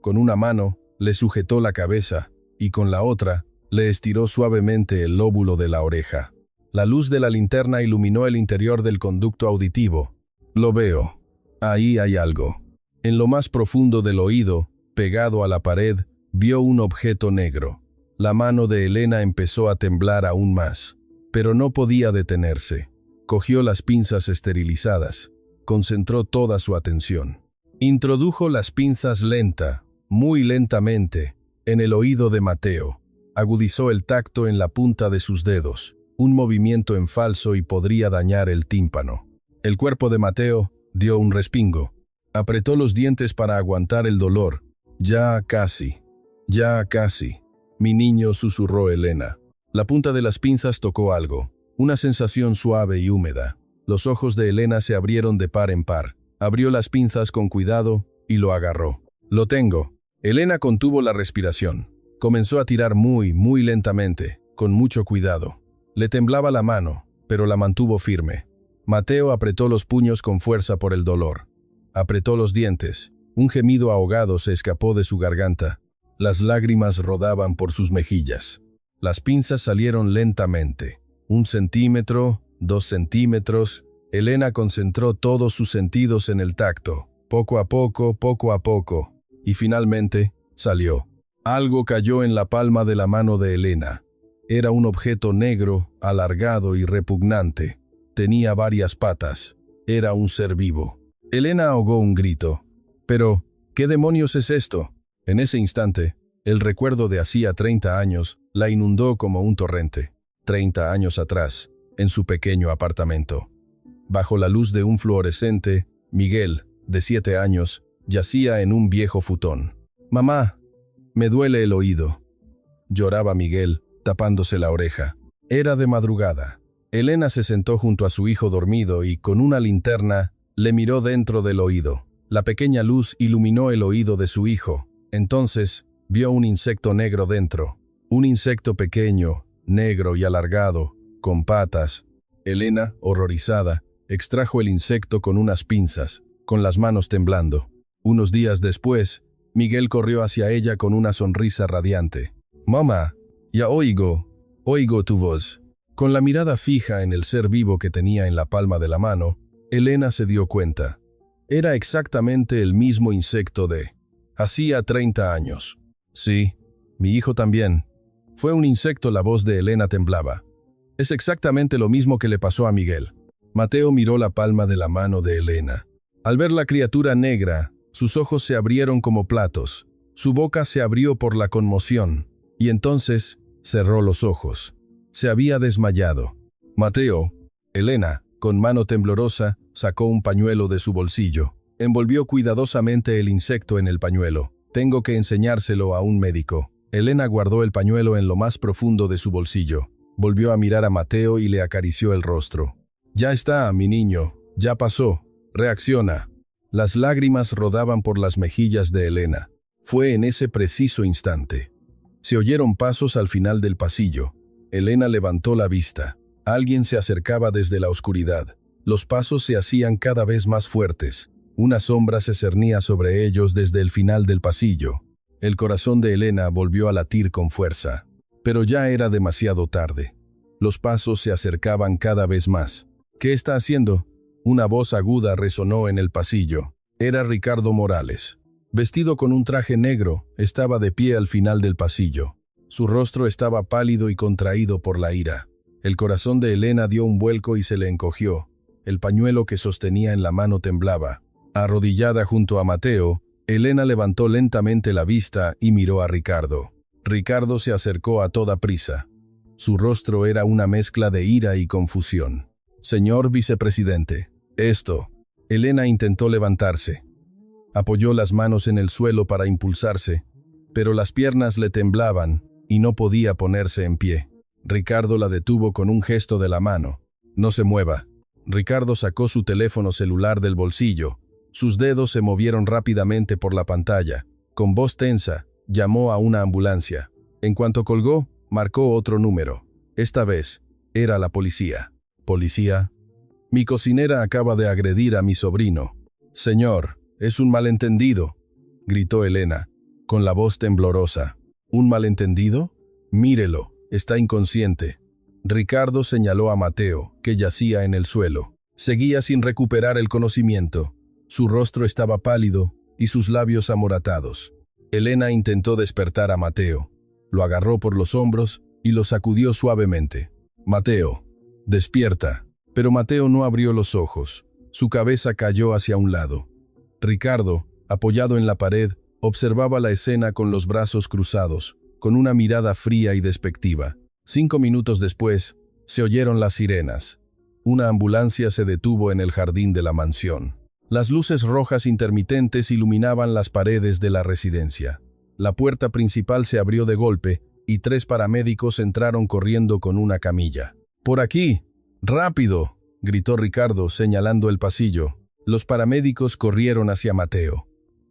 Con una mano, le sujetó la cabeza y con la otra, le estiró suavemente el lóbulo de la oreja. La luz de la linterna iluminó el interior del conducto auditivo. Lo veo. Ahí hay algo. En lo más profundo del oído, pegado a la pared, vio un objeto negro. La mano de Elena empezó a temblar aún más, pero no podía detenerse. Cogió las pinzas esterilizadas. Concentró toda su atención. Introdujo las pinzas muy lentamente, en el oído de Mateo. Agudizó el tacto en la punta de sus dedos. Un movimiento en falso y podría dañar el tímpano. El cuerpo de Mateo dio un respingo. Apretó los dientes para aguantar el dolor. Ya casi. Mi niño, susurró Elena. La punta de las pinzas tocó algo. Una sensación suave y húmeda. Los ojos de Elena se abrieron de par en par. Abrió las pinzas con cuidado y lo agarró. Lo tengo. Elena contuvo la respiración. Comenzó a tirar muy lentamente, con mucho cuidado. Le temblaba la mano, pero la mantuvo firme. Mateo apretó los puños con fuerza por el dolor. Apretó los dientes. Un gemido ahogado se escapó de su garganta. Las lágrimas rodaban por sus mejillas. Las pinzas salieron lentamente. 1 centímetro, 2 centímetros. Elena concentró todos sus sentidos en el tacto. Poco a poco. Y finalmente, salió. Algo cayó en la palma de la mano de Elena. Era un objeto negro, alargado y repugnante. Tenía varias patas. Era un ser vivo. Elena ahogó un grito. Pero, ¿qué demonios es esto? En ese instante, el recuerdo de hacía 30 años la inundó como un torrente. 30 años atrás, en su pequeño apartamento. Bajo la luz de un fluorescente, Miguel, de 7 años, yacía en un viejo futón. «Mamá, me duele el oído», lloraba Miguel, tapándose la oreja. Era de madrugada. Elena se sentó junto a su hijo dormido y, con una linterna, le miró dentro del oído. La pequeña luz iluminó el oído de su hijo. Entonces, vio un insecto negro dentro. Un insecto pequeño, negro y alargado, con patas. Elena, horrorizada, extrajo el insecto con unas pinzas, con las manos temblando. Unos días después, Miguel corrió hacia ella con una sonrisa radiante. «Mamá, ya oigo tu voz». Con la mirada fija en el ser vivo que tenía en la palma de la mano, Elena se dio cuenta. Era exactamente el mismo insecto de hacía 30 años. «Sí, mi hijo también». Fue un insecto, la voz de Elena temblaba. «Es exactamente lo mismo que le pasó a Miguel». Mateo miró la palma de la mano de Elena. Al ver la criatura negra, sus ojos se abrieron como platos. Su boca se abrió por la conmoción. Y entonces cerró los ojos. Se había desmayado. Mateo, Elena, con mano temblorosa, sacó un pañuelo de su bolsillo. Envolvió cuidadosamente el insecto en el pañuelo. «Tengo que enseñárselo a un médico». Elena guardó el pañuelo en lo más profundo de su bolsillo. Volvió a mirar a Mateo y le acarició el rostro. «Ya está, mi niño. Ya pasó. Reacciona». Las lágrimas rodaban por las mejillas de Elena. Fue en ese preciso instante. Se oyeron pasos al final del pasillo. Elena levantó la vista. Alguien se acercaba desde la oscuridad. Los pasos se hacían cada vez más fuertes. Una sombra se cernía sobre ellos desde el final del pasillo. El corazón de Elena volvió a latir con fuerza. Pero ya era demasiado tarde. Los pasos se acercaban cada vez más. «¿Qué está haciendo?». Una voz aguda resonó en el pasillo. Era Ricardo Morales. Vestido con un traje negro, estaba de pie al final del pasillo. Su rostro estaba pálido y contraído por la ira. El corazón de Elena dio un vuelco y se le encogió. El pañuelo que sostenía en la mano temblaba. Arrodillada junto a Mateo, Elena levantó lentamente la vista y miró a Ricardo. Ricardo se acercó a toda prisa. Su rostro era una mezcla de ira y confusión. «Señor vicepresidente, esto». Elena intentó levantarse. Apoyó las manos en el suelo para impulsarse, pero las piernas le temblaban y no podía ponerse en pie. Ricardo la detuvo con un gesto de la mano. «No se mueva». Ricardo sacó su teléfono celular del bolsillo. Sus dedos se movieron rápidamente por la pantalla. Con voz tensa, llamó a una ambulancia. En cuanto colgó, marcó otro número. Esta vez, era la policía. ¿Policía? Mi cocinera acaba de agredir a mi sobrino. Señor, es un malentendido, gritó Elena, con la voz temblorosa. ¿Un malentendido? Mírelo, está inconsciente. Ricardo señaló a Mateo, que yacía en el suelo. Seguía sin recuperar el conocimiento. Su rostro estaba pálido y sus labios amoratados. Elena intentó despertar a Mateo. Lo agarró por los hombros y lo sacudió suavemente. Mateo, despierta. Pero Mateo no abrió los ojos. Su cabeza cayó hacia un lado. Ricardo, apoyado en la pared, observaba la escena con los brazos cruzados, con una mirada fría y despectiva. 5 minutos después, se oyeron las sirenas. Una ambulancia se detuvo en el jardín de la mansión. Las luces rojas intermitentes iluminaban las paredes de la residencia. La puerta principal se abrió de golpe y 3 paramédicos entraron corriendo con una camilla. «¡Por aquí! ¡Rápido!», gritó Ricardo señalando el pasillo. Los paramédicos corrieron hacia Mateo.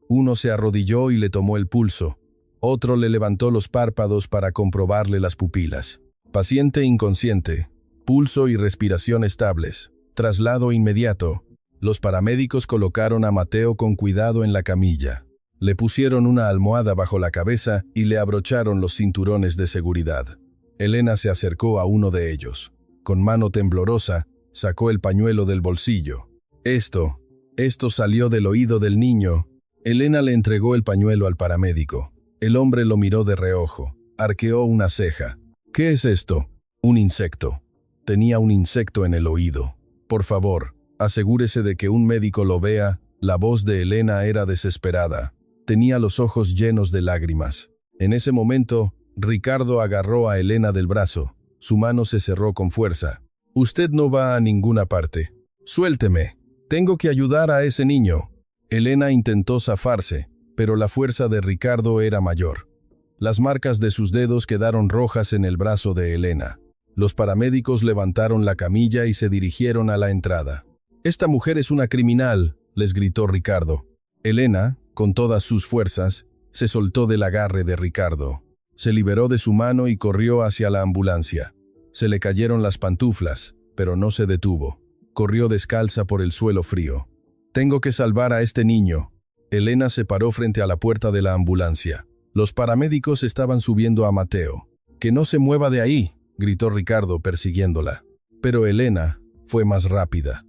Uno se arrodilló y le tomó el pulso. Otro le levantó los párpados para comprobarle las pupilas. Paciente inconsciente. Pulso y respiración estables. Traslado inmediato. Los paramédicos colocaron a Mateo con cuidado en la camilla. Le pusieron una almohada bajo la cabeza y le abrocharon los cinturones de seguridad. Elena se acercó a uno de ellos. Con mano temblorosa, sacó el pañuelo del bolsillo. Esto salió del oído del niño. Elena le entregó el pañuelo al paramédico. El hombre lo miró de reojo. Arqueó una ceja. ¿Qué es esto? Un insecto. Tenía un insecto en el oído. Por favor, asegúrese de que un médico lo vea. La voz de Elena era desesperada. Tenía los ojos llenos de lágrimas. En ese momento, Ricardo agarró a Elena del brazo. Su mano se cerró con fuerza. «Usted no va a ninguna parte. Suélteme. Tengo que ayudar a ese niño». Elena intentó zafarse, pero la fuerza de Ricardo era mayor. Las marcas de sus dedos quedaron rojas en el brazo de Elena. Los paramédicos levantaron la camilla y se dirigieron a la entrada. «Esta mujer es una criminal», les gritó Ricardo. Elena, con todas sus fuerzas, se soltó del agarre de Ricardo. Se liberó de su mano y corrió hacia la ambulancia. Se le cayeron las pantuflas, pero no se detuvo. Corrió descalza por el suelo frío. «Tengo que salvar a este niño». Elena se paró frente a la puerta de la ambulancia. Los paramédicos estaban subiendo a Mateo. «Que no se mueva de ahí», gritó Ricardo persiguiéndola. Pero Elena fue más rápida.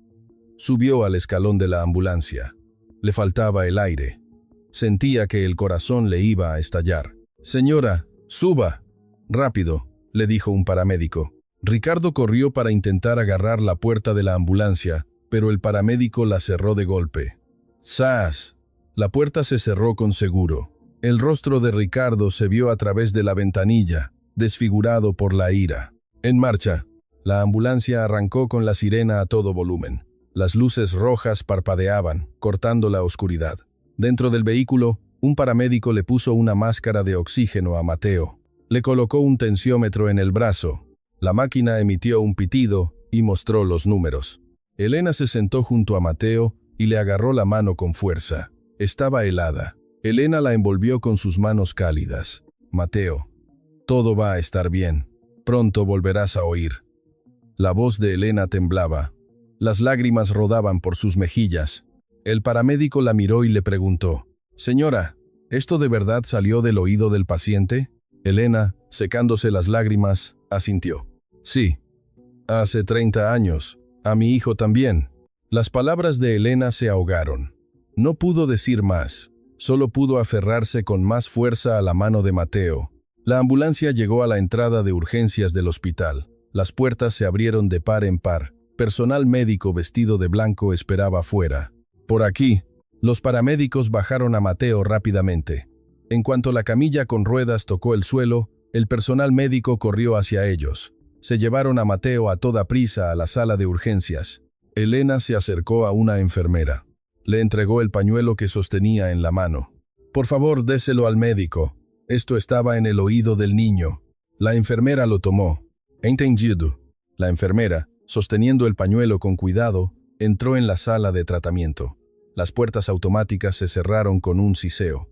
Subió al escalón de la ambulancia. Le faltaba el aire. Sentía que el corazón le iba a estallar. «Señora, suba». «Rápido», le dijo un paramédico. Ricardo corrió para intentar agarrar la puerta de la ambulancia, pero el paramédico la cerró de golpe. ¡Zas! La puerta se cerró con seguro. El rostro de Ricardo se vio a través de la ventanilla, desfigurado por la ira. «En marcha». La ambulancia arrancó con la sirena a todo volumen. Las luces rojas parpadeaban, cortando la oscuridad. Dentro del vehículo, un paramédico le puso una máscara de oxígeno a Mateo. Le colocó un tensiómetro en el brazo. La máquina emitió un pitido y mostró los números. Elena se sentó junto a Mateo y le agarró la mano con fuerza. Estaba helada. Elena la envolvió con sus manos cálidas. «Mateo, todo va a estar bien. Pronto volverás a oír». La voz de Elena temblaba. Las lágrimas rodaban por sus mejillas. El paramédico la miró y le preguntó: «Señora, ¿esto de verdad salió del oído del paciente?». Elena, secándose las lágrimas, asintió. «Sí. Hace 30 años. A mi hijo también». Las palabras de Elena se ahogaron. No pudo decir más. Solo pudo aferrarse con más fuerza a la mano de Mateo. La ambulancia llegó a la entrada de urgencias del hospital. Las puertas se abrieron de par en par. Personal médico vestido de blanco esperaba afuera. «Por aquí». Los paramédicos bajaron a Mateo rápidamente. En cuanto la camilla con ruedas tocó el suelo, el personal médico corrió hacia ellos. Se llevaron a Mateo a toda prisa a la sala de urgencias. Elena se acercó a una enfermera. Le entregó el pañuelo que sostenía en la mano. «Por favor, déselo al médico. Esto estaba en el oído del niño». La enfermera lo tomó. «Entendido». La enfermera, Sosteniendo el pañuelo con cuidado, entró en la sala de tratamiento. Las puertas automáticas se cerraron con un siseo.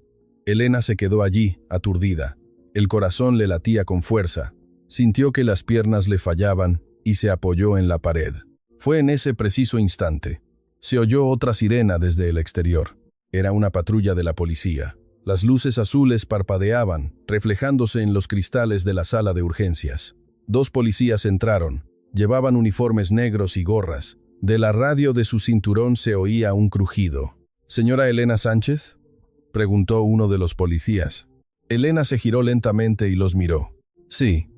Elena se quedó allí, aturdida. El corazón le latía con fuerza. Sintió que las piernas le fallaban y se apoyó en la pared. Fue en ese preciso instante. Se oyó otra sirena desde el exterior. Era una patrulla de la policía. Las luces azules parpadeaban, reflejándose en los cristales de la sala de urgencias. 2 policías entraron. Llevaban uniformes negros y gorras. De la radio de su cinturón se oía un crujido. «¿Señora Elena Sánchez?», preguntó uno de los policías. Elena se giró lentamente y los miró. «Sí,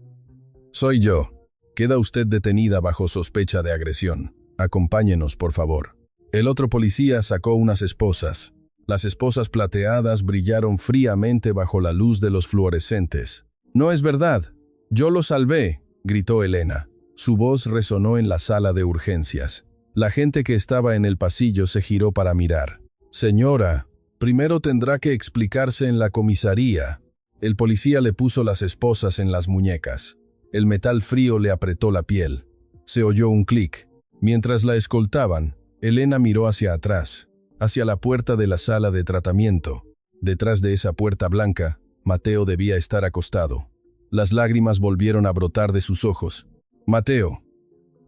soy yo. Queda usted detenida bajo sospecha de agresión. Acompáñenos, por favor». El otro policía sacó unas esposas. Las esposas plateadas brillaron fríamente bajo la luz de los fluorescentes. «No es verdad. Yo lo salvé», gritó Elena. Su voz resonó en la sala de urgencias. La gente que estaba en el pasillo se giró para mirar. «Señora, primero tendrá que explicarse en la comisaría». El policía le puso las esposas en las muñecas. El metal frío le apretó la piel. Se oyó un clic. Mientras la escoltaban, Elena miró hacia atrás, hacia la puerta de la sala de tratamiento. Detrás de esa puerta blanca, Mateo debía estar acostado. Las lágrimas volvieron a brotar de sus ojos. «Mateo,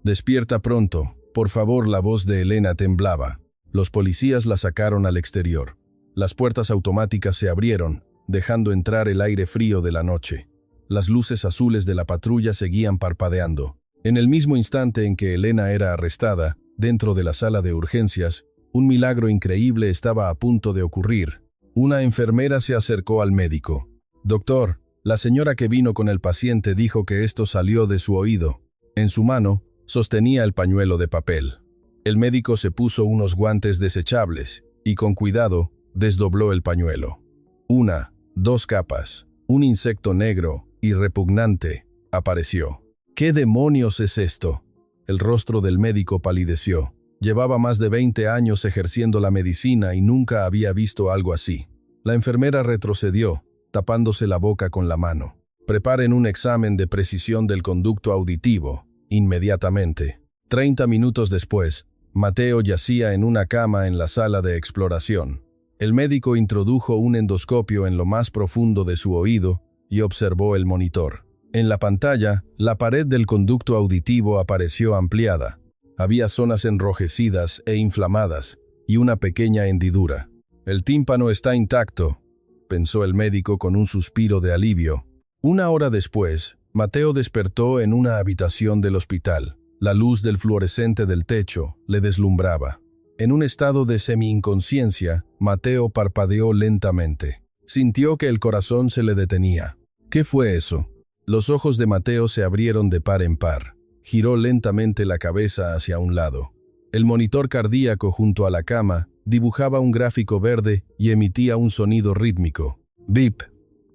despierta pronto, por favor». La voz de Elena temblaba. Los policías la sacaron al exterior. Las puertas automáticas se abrieron, dejando entrar el aire frío de la noche. Las luces azules de la patrulla seguían parpadeando. En el mismo instante en que Elena era arrestada, dentro de la sala de urgencias, un milagro increíble estaba a punto de ocurrir. Una enfermera se acercó al médico. «Doctor, la señora que vino con el paciente dijo que esto salió de su oído». En su mano, sostenía el pañuelo de papel. El médico se puso unos guantes desechables y, con cuidado, desdobló el pañuelo. 1, 2 capas. Un insecto negro y repugnante apareció. «¿Qué demonios es esto?». El rostro del médico palideció. Llevaba más de 20 años ejerciendo la medicina y nunca había visto algo así. La enfermera retrocedió, tapándose la boca con la mano. «Preparen un examen de precisión del conducto auditivo, inmediatamente». 30 minutos después, Mateo yacía en una cama en la sala de exploración. El médico introdujo un endoscopio en lo más profundo de su oído y observó el monitor. En la pantalla, la pared del conducto auditivo apareció ampliada. Había zonas enrojecidas e inflamadas y una pequeña hendidura. «El tímpano está intacto», pensó el médico con un suspiro de alivio. 1 hora después, Mateo despertó en una habitación del hospital. La luz del fluorescente del techo le deslumbraba. En un estado de semi-inconsciencia, Mateo parpadeó lentamente. Sintió que el corazón se le detenía. ¿Qué fue eso? Los ojos de Mateo se abrieron de par en par. Giró lentamente la cabeza hacia un lado. El monitor cardíaco junto a la cama dibujaba un gráfico verde y emitía un sonido rítmico. Bip,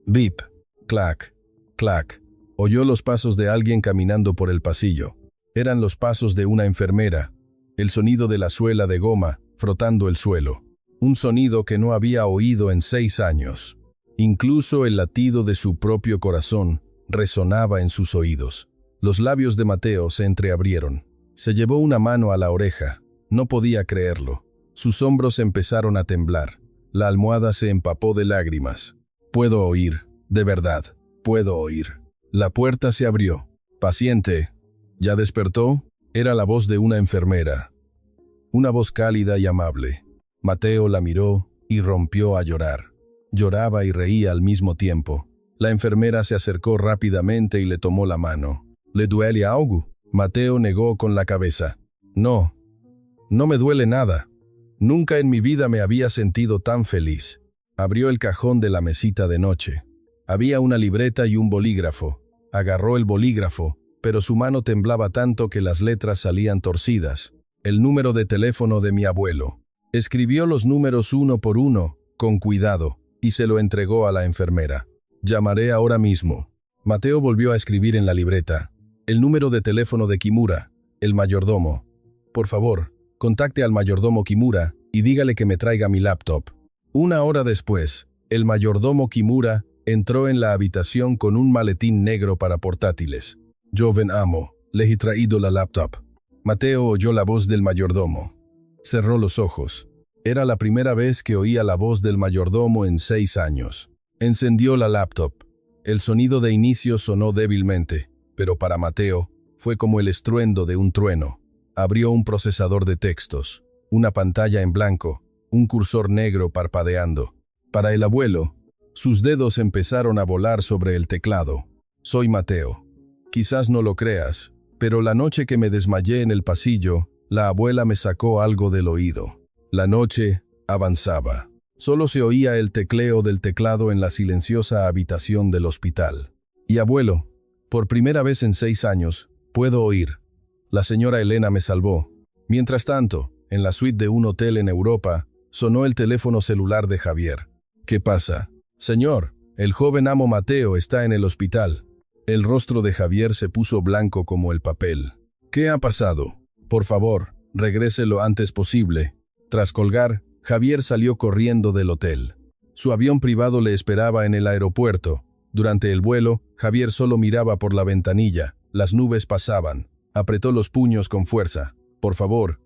bip, clac, clac. Oyó los pasos de alguien caminando por el pasillo. Eran los pasos de una enfermera. El sonido de la suela de goma frotando el suelo. Un sonido que no había oído en 6 años. Incluso el latido de su propio corazón resonaba en sus oídos. Los labios de Mateo se entreabrieron. Se llevó una mano a la oreja. No podía creerlo. Sus hombros empezaron a temblar. La almohada se empapó de lágrimas. «Puedo oír, de verdad, puedo oír». La puerta se abrió. «Paciente, ¿ya despertó?». Era la voz de una enfermera. Una voz cálida y amable. Mateo la miró y rompió a llorar. Lloraba y reía al mismo tiempo. La enfermera se acercó rápidamente y le tomó la mano. «¿Le duele algo?». Mateo negó con la cabeza. «No, no me duele nada. Nunca en mi vida me había sentido tan feliz». Abrió el cajón de la mesita de noche. Había una libreta y un bolígrafo. Agarró el bolígrafo, pero su mano temblaba tanto que las letras salían torcidas. El número de teléfono de mi abuelo. Escribió los números uno por uno, con cuidado, y se lo entregó a la enfermera. «Llamaré ahora mismo». Mateo volvió a escribir en la libreta. «El número de teléfono de Kimura, el mayordomo. Por favor, contacte al mayordomo Kimura y dígale que me traiga mi laptop». 1 hora después, el mayordomo Kimura entró en la habitación con un maletín negro para portátiles. «Joven amo, le he traído la laptop». Mateo oyó la voz del mayordomo. Cerró los ojos. Era la primera vez que oía la voz del mayordomo en 6 años. Encendió la laptop. El sonido de inicio sonó débilmente, pero para Mateo fue como el estruendo de un trueno. Abrió un procesador de textos, una pantalla en blanco, un cursor negro parpadeando. Para el abuelo, sus dedos empezaron a volar sobre el teclado. Soy Mateo. Quizás no lo creas, pero la noche que me desmayé en el pasillo, la abuela me sacó algo del oído. La noche avanzaba. Solo se oía el tecleo del teclado en la silenciosa habitación del hospital. Y abuelo, por primera vez en 6 años, puedo oír. La señora Elena me salvó. Mientras tanto, en la suite de un hotel en Europa, sonó el teléfono celular de Javier. ¿Qué pasa? Señor, el joven amo Mateo está en el hospital. El rostro de Javier se puso blanco como el papel. ¿Qué ha pasado? Por favor, regrese lo antes posible. Tras colgar, Javier salió corriendo del hotel. Su avión privado le esperaba en el aeropuerto. Durante el vuelo, Javier solo miraba por la ventanilla. Las nubes pasaban. Apretó los puños con fuerza. Por favor,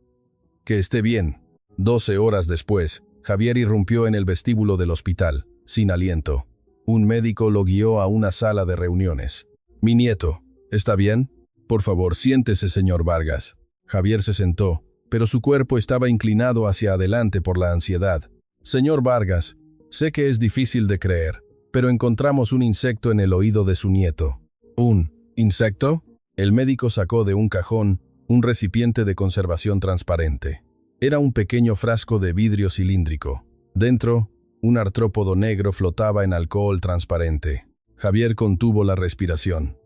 que esté bien. 12 horas después, Javier irrumpió en el vestíbulo del hospital, sin aliento. Un médico lo guió a una sala de reuniones. Mi nieto, ¿está bien? Por favor, siéntese, señor Vargas. Javier se sentó, pero su cuerpo estaba inclinado hacia adelante por la ansiedad. Señor Vargas, sé que es difícil de creer, pero encontramos un insecto en el oído de su nieto. ¿Un insecto? El médico sacó de un cajón un recipiente de conservación transparente. Era un pequeño frasco de vidrio cilíndrico. Dentro, un artrópodo negro flotaba en alcohol transparente. Javier contuvo la respiración.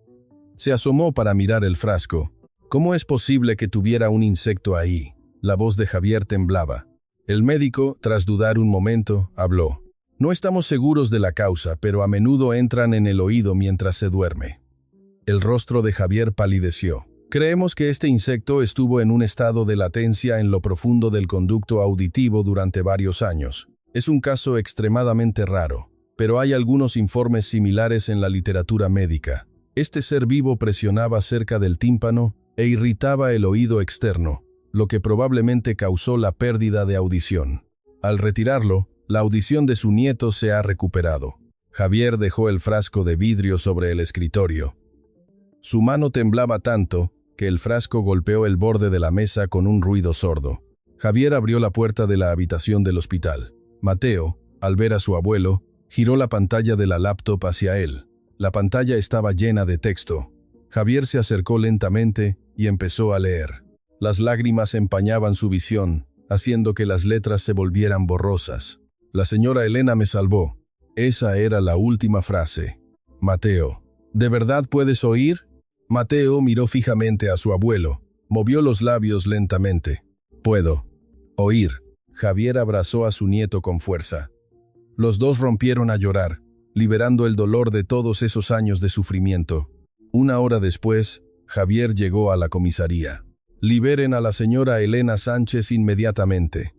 Se asomó para mirar el frasco. ¿Cómo es posible que tuviera un insecto ahí? La voz de Javier temblaba. El médico, tras dudar un momento, habló. No estamos seguros de la causa, pero a menudo entran en el oído mientras se duerme. El rostro de Javier palideció. Creemos que este insecto estuvo en un estado de latencia en lo profundo del conducto auditivo durante varios años. Es un caso extremadamente raro, pero hay algunos informes similares en la literatura médica. Este ser vivo presionaba cerca del tímpano e irritaba el oído externo, lo que probablemente causó la pérdida de audición. Al retirarlo, la audición de su nieto se ha recuperado. Javier dejó el frasco de vidrio sobre el escritorio. Su mano temblaba tanto que el frasco golpeó el borde de la mesa con un ruido sordo. Javier abrió la puerta de la habitación del hospital. Mateo, al ver a su abuelo, giró la pantalla de la laptop hacia él. La pantalla estaba llena de texto. Javier se acercó lentamente y empezó a leer. Las lágrimas empañaban su visión, haciendo que las letras se volvieran borrosas. La señora Elena me salvó. Esa era la última frase. Mateo, ¿de verdad puedes oír? Mateo miró fijamente a su abuelo. Movió los labios lentamente. Puedo oír. Javier abrazó a su nieto con fuerza. Los dos rompieron a llorar, liberando el dolor de todos esos años de sufrimiento. 1 hora después, Javier llegó a la comisaría. Liberen a la señora Elena Sánchez inmediatamente.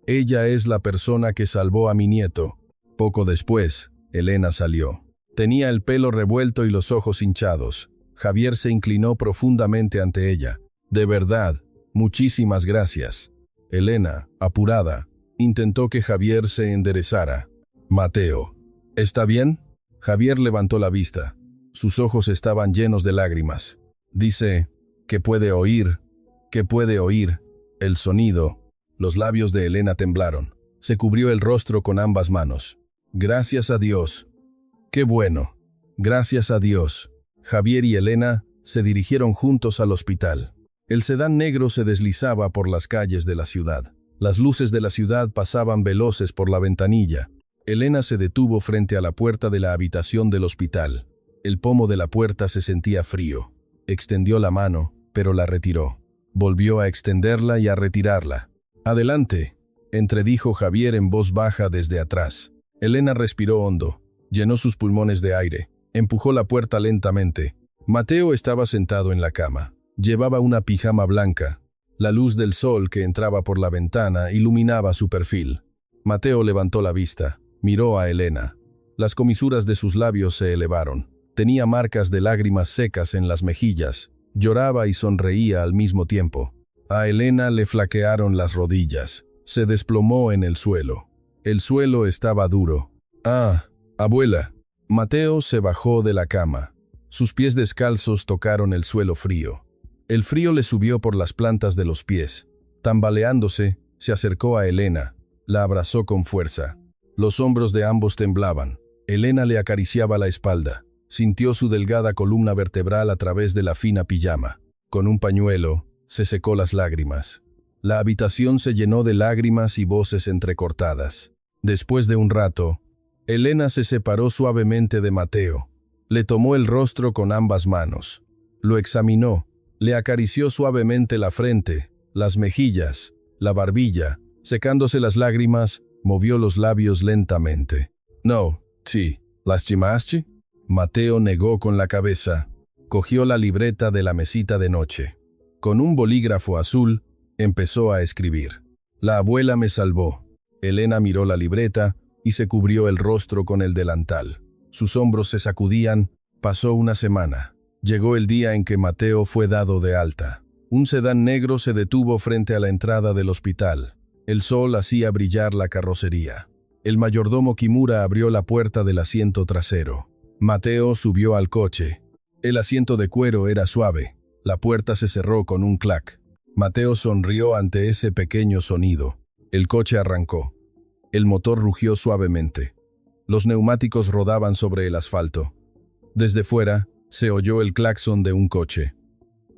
Ella es la persona que salvó a mi nieto. Poco después, Elena salió. Tenía el pelo revuelto y los ojos hinchados. Javier se inclinó profundamente ante ella. De verdad, muchísimas gracias. Elena, apurada, intentó que Javier se enderezara. Mateo, ¿está bien? Javier levantó la vista. Sus ojos estaban llenos de lágrimas. Dice, que puede oír, el sonido. Los labios de Elena temblaron. Se cubrió el rostro con ambas manos. Gracias a Dios. Qué bueno. Gracias a Dios. Javier y Elena se dirigieron juntos al hospital. El sedán negro se deslizaba por las calles de la ciudad. Las luces de la ciudad pasaban veloces por la ventanilla. Elena se detuvo frente a la puerta de la habitación del hospital. El pomo de la puerta se sentía frío. Extendió la mano, pero la retiró. Volvió a extenderla y a retirarla. «Adelante», entredijo Javier en voz baja desde atrás. Elena respiró hondo, llenó sus pulmones de aire, empujó la puerta lentamente. Mateo estaba sentado en la cama. Llevaba una pijama blanca. La luz del sol que entraba por la ventana iluminaba su perfil. Mateo levantó la vista, miró a Elena. Las comisuras de sus labios se elevaron. Tenía marcas de lágrimas secas en las mejillas. Lloraba y sonreía al mismo tiempo. A Elena le flaquearon las rodillas. Se desplomó en el suelo. El suelo estaba duro. «Ah, abuela». Mateo se bajó de la cama. Sus pies descalzos tocaron el suelo frío. El frío le subió por las plantas de los pies. Tambaleándose, se acercó a Elena. La abrazó con fuerza. Los hombros de ambos temblaban. Elena le acariciaba la espalda. Sintió su delgada columna vertebral a través de la fina pijama. Con un pañuelo, se secó las lágrimas. La habitación se llenó de lágrimas y voces entrecortadas. Después de un rato, Elena se separó suavemente de Mateo. Le tomó el rostro con ambas manos. Lo examinó. Le acarició suavemente la frente, las mejillas, la barbilla. Secándose las lágrimas, movió los labios lentamente. «No, sí, ¿lastimaste?» Mateo negó con la cabeza. Cogió la libreta de la mesita de noche. Con un bolígrafo azul, empezó a escribir. «La abuela me salvó». Elena miró la libreta y se cubrió el rostro con el delantal. Sus hombros se sacudían. Pasó una semana. Llegó el día en que Mateo fue dado de alta. Un sedán negro se detuvo frente a la entrada del hospital. El sol hacía brillar la carrocería. El mayordomo Kimura abrió la puerta del asiento trasero. Mateo subió al coche. El asiento de cuero era suave. La puerta se cerró con un clac. Mateo sonrió ante ese pequeño sonido. El coche arrancó. El motor rugió suavemente. Los neumáticos rodaban sobre el asfalto. Desde fuera, se oyó el claxon de un coche.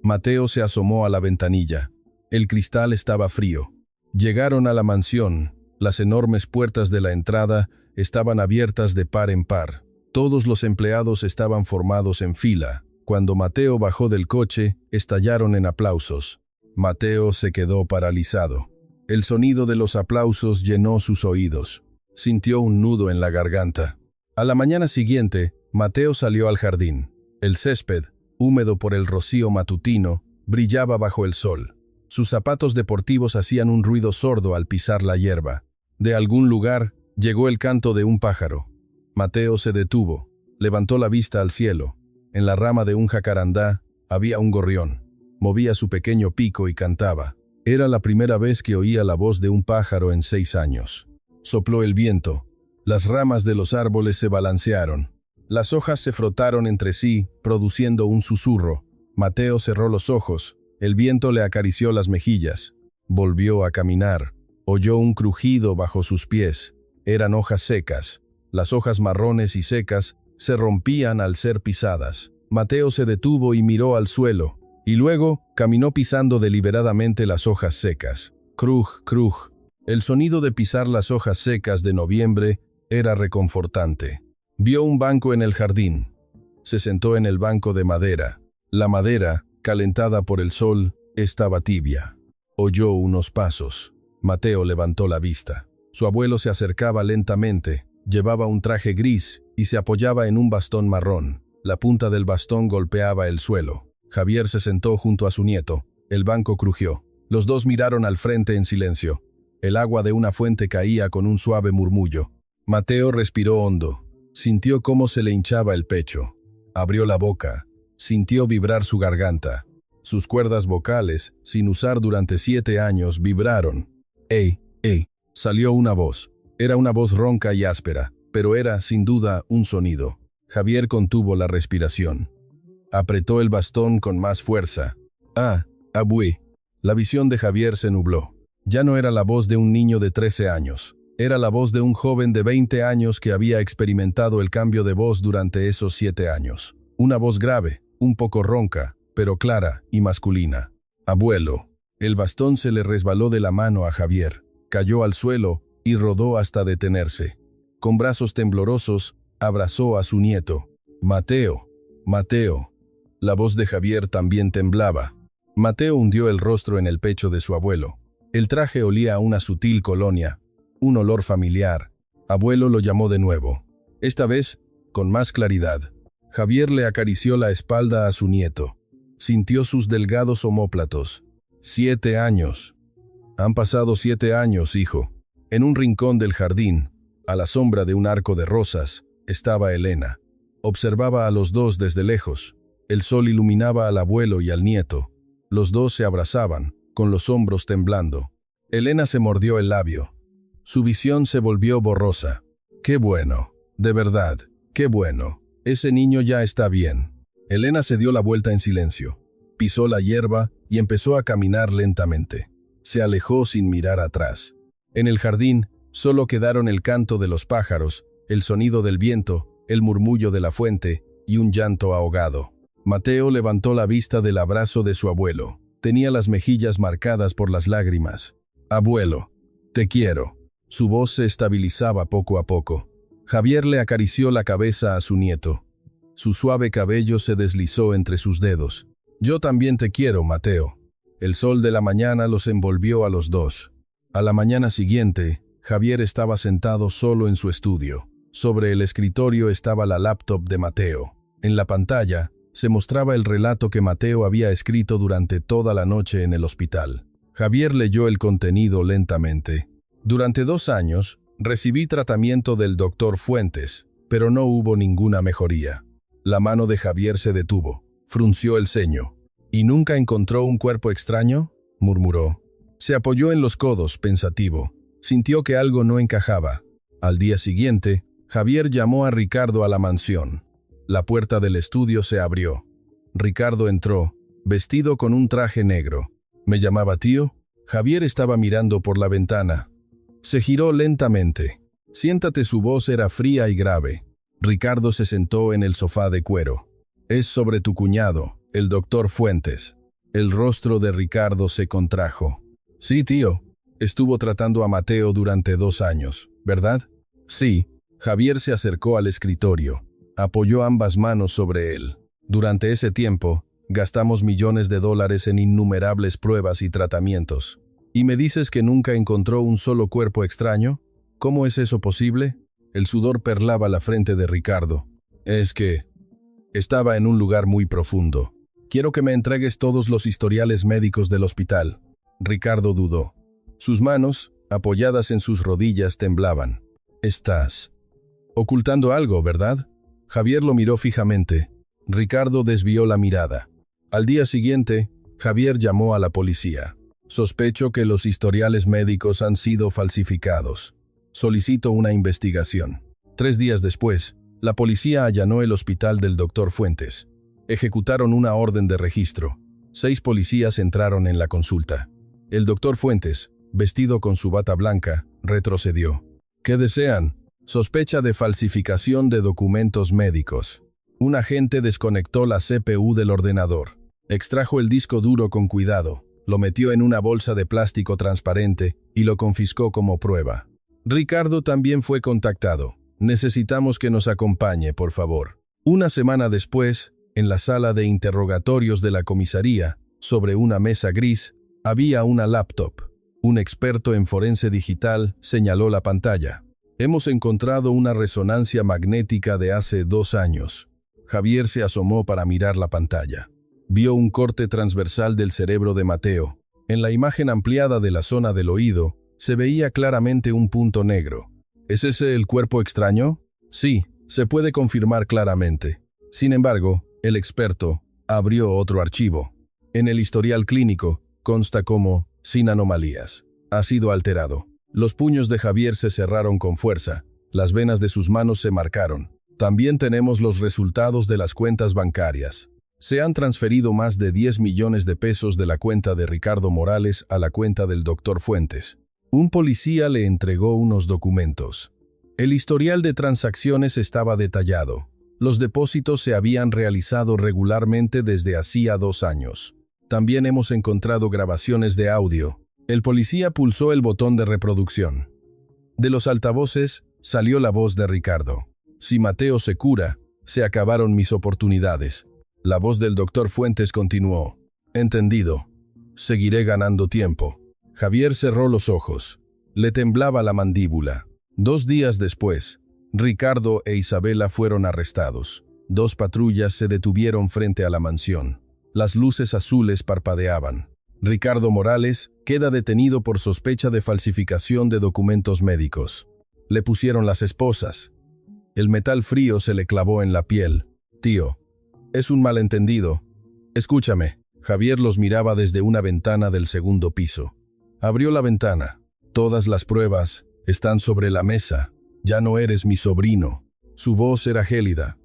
Mateo se asomó a la ventanilla. El cristal estaba frío. Llegaron a la mansión. Las enormes puertas de la entrada estaban abiertas de par en par. Todos los empleados estaban formados en fila. Cuando Mateo bajó del coche, estallaron en aplausos. Mateo se quedó paralizado. El sonido de los aplausos llenó sus oídos. Sintió un nudo en la garganta. A la mañana siguiente, Mateo salió al jardín. El césped, húmedo por el rocío matutino, brillaba bajo el sol. Sus zapatos deportivos hacían un ruido sordo al pisar la hierba. De algún lugar, llegó el canto de un pájaro. Mateo se detuvo. Levantó la vista al cielo. En la rama de un jacarandá había un gorrión. Movía su pequeño pico y cantaba. Era la primera vez que oía la voz de un pájaro en 6 años. Sopló el viento. Las ramas de los árboles se balancearon. Las hojas se frotaron entre sí, produciendo un susurro. Mateo cerró los ojos. El viento le acarició las mejillas. Volvió a caminar. Oyó un crujido bajo sus pies. Eran hojas secas. Las hojas marrones y secas se rompían al ser pisadas. Mateo se detuvo y miró al suelo. Y luego caminó pisando deliberadamente las hojas secas. Cruj, cruj. El sonido de pisar las hojas secas de noviembre era reconfortante. Vio un banco en el jardín. Se sentó en el banco de madera. La madera, calentada por el sol, estaba tibia. Oyó unos pasos. Mateo levantó la vista. Su abuelo se acercaba lentamente. Llevaba un traje gris y se apoyaba en un bastón marrón. La punta del bastón golpeaba el suelo. Javier se sentó junto a su nieto. El banco crujió. Los dos miraron al frente en silencio. El agua de una fuente caía con un suave murmullo. Mateo respiró hondo. Sintió cómo se le hinchaba el pecho. Abrió la boca. Sintió vibrar su garganta. Sus cuerdas vocales, sin usar durante 7 años, vibraron. ¡Ey! ¡Ey! Salió una voz. Era una voz ronca y áspera, pero era, sin duda, un sonido. Javier contuvo la respiración. Apretó el bastón con más fuerza. «Ah, abue». La visión de Javier se nubló. Ya no era la voz de un niño de 13 años. Era la voz de un joven de 20 años que había experimentado el cambio de voz durante esos 7 años. Una voz grave, un poco ronca, pero clara y masculina. «Abuelo». El bastón se le resbaló de la mano a Javier. Cayó al suelo y rodó hasta detenerse. Con brazos temblorosos, abrazó a su nieto. «Mateo, Mateo». La voz de Javier también temblaba. Mateo hundió el rostro en el pecho de su abuelo. El traje olía a una sutil colonia, un olor familiar. Abuelo lo llamó de nuevo. Esta vez, con más claridad. Javier le acarició la espalda a su nieto. Sintió sus delgados omóplatos. 7 años. Han pasado 7 años, hijo. En un rincón del jardín, a la sombra de un arco de rosas, estaba Elena. Observaba a los dos desde lejos. El sol iluminaba al abuelo y al nieto. Los dos se abrazaban, con los hombros temblando. Elena se mordió el labio. Su visión se volvió borrosa. «Qué bueno, de verdad, qué bueno. Ese niño ya está bien». Elena se dio la vuelta en silencio. Pisó la hierba y empezó a caminar lentamente. Se alejó sin mirar atrás. En el jardín solo quedaron el canto de los pájaros, el sonido del viento, el murmullo de la fuente y un llanto ahogado. Mateo levantó la vista del abrazo de su abuelo. Tenía las mejillas marcadas por las lágrimas. «Abuelo, te quiero». Su voz se estabilizaba poco a poco. Javier le acarició la cabeza a su nieto. Su suave cabello se deslizó entre sus dedos. «Yo también te quiero, Mateo». El sol de la mañana los envolvió a los dos. A la mañana siguiente, Javier estaba sentado solo en su estudio. Sobre el escritorio estaba la laptop de Mateo. En la pantalla se mostraba el relato que Mateo había escrito durante toda la noche en el hospital. Javier leyó el contenido lentamente. «Durante 2 años, recibí tratamiento del doctor Fuentes, pero no hubo ninguna mejoría». La mano de Javier se detuvo. Frunció el ceño. «¿Y nunca encontró un cuerpo extraño?», murmuró. Se apoyó en los codos, pensativo. Sintió que algo no encajaba. Al día siguiente, Javier llamó a Ricardo a la mansión. La puerta del estudio se abrió. Ricardo entró, vestido con un traje negro. «¿Me llamaba tío?». Javier estaba mirando por la ventana. Se giró lentamente. «Siéntate». Su voz era fría y grave. Ricardo se sentó en el sofá de cuero. «Es sobre tu cuñado, el doctor Fuentes». El rostro de Ricardo se contrajo. «Sí, tío. Estuvo tratando a Mateo durante 2 años, ¿verdad?». «Sí». Javier se acercó al escritorio. Apoyó ambas manos sobre él. «Durante ese tiempo, gastamos millones de dólares en innumerables pruebas y tratamientos. ¿Y me dices que nunca encontró un solo cuerpo extraño? ¿Cómo es eso posible?». El sudor perlaba la frente de Ricardo. «Es que estaba en un lugar muy profundo. Quiero que me entregues todos los historiales médicos del hospital». Ricardo dudó. Sus manos, apoyadas en sus rodillas, temblaban. «Estás ocultando algo, ¿verdad?». Javier lo miró fijamente. Ricardo desvió la mirada. Al día siguiente, Javier llamó a la policía. «Sospecho que los historiales médicos han sido falsificados. Solicito una investigación». 3 días después, la policía allanó el hospital del doctor Fuentes. Ejecutaron una orden de registro. 6 policías entraron en la consulta. El doctor Fuentes, vestido con su bata blanca, retrocedió. «¿Qué desean?». «Sospecha de falsificación de documentos médicos». Un agente desconectó la CPU del ordenador. Extrajo el disco duro con cuidado, lo metió en una bolsa de plástico transparente y lo confiscó como prueba. Ricardo también fue contactado. «Necesitamos que nos acompañe, por favor». Una semana después, en la sala de interrogatorios de la comisaría, sobre una mesa gris, había una laptop. Un experto en forense digital señaló la pantalla. «Hemos encontrado una resonancia magnética de hace 2 años». Javier se asomó para mirar la pantalla. Vio un corte transversal del cerebro de Mateo. En la imagen ampliada de la zona del oído, se veía claramente un punto negro. ¿Es ese el cuerpo extraño? Sí, se puede confirmar claramente. Sin embargo, el experto abrió otro archivo. En el historial clínico, consta como «sin anomalías». Ha sido alterado. Los puños de Javier se cerraron con fuerza. Las venas de sus manos se marcaron. También tenemos los resultados de las cuentas bancarias. Se han transferido más de 10 millones de pesos de la cuenta de Ricardo Morales a la cuenta del doctor Fuentes. Un policía le entregó unos documentos. El historial de transacciones estaba detallado. Los depósitos se habían realizado regularmente desde hacía 2 años. También hemos encontrado grabaciones de audio. El policía pulsó el botón de reproducción. De los altavoces salió la voz de Ricardo. «Si Mateo se cura, se acabaron mis oportunidades». La voz del doctor Fuentes continuó. «Entendido. Seguiré ganando tiempo». Javier cerró los ojos. Le temblaba la mandíbula. 2 días después, Ricardo e Isabela fueron arrestados. 2 patrullas se detuvieron frente a la mansión. Las luces azules parpadeaban. Ricardo Morales queda detenido por sospecha de falsificación de documentos médicos. Le pusieron las esposas. El metal frío se le clavó en la piel. «Tío, es un malentendido. Escúchame». Javier los miraba desde una ventana del segundo piso. Abrió la ventana. Todas las pruebas están sobre la mesa. Ya no eres mi sobrino. Su voz era gélida.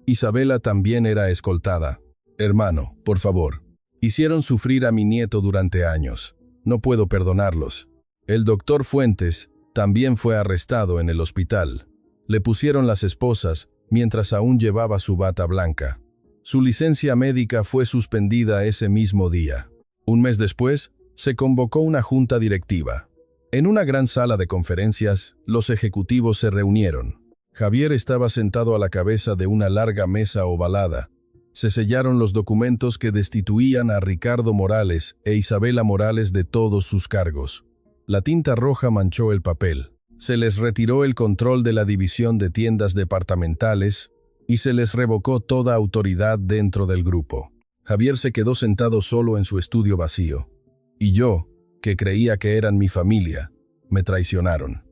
Isabela también era escoltada. Hermano, por favor. Hicieron sufrir a mi nieto durante años. No puedo perdonarlos. El doctor Fuentes también fue arrestado en el hospital. Le pusieron las esposas mientras aún llevaba su bata blanca. Su licencia médica fue suspendida ese mismo día. Un mes después, se convocó una junta directiva. En una gran sala de conferencias, los ejecutivos se reunieron. Javier estaba sentado a la cabeza de una larga mesa ovalada. Se sellaron los documentos que destituían a Ricardo Morales e Isabela Morales de todos sus cargos. La tinta roja manchó el papel. Se les retiró el control de la división de tiendas departamentales y se les revocó toda autoridad dentro del grupo. Javier se quedó sentado solo en su estudio vacío. Y yo, que creía que eran mi familia, me traicionaron.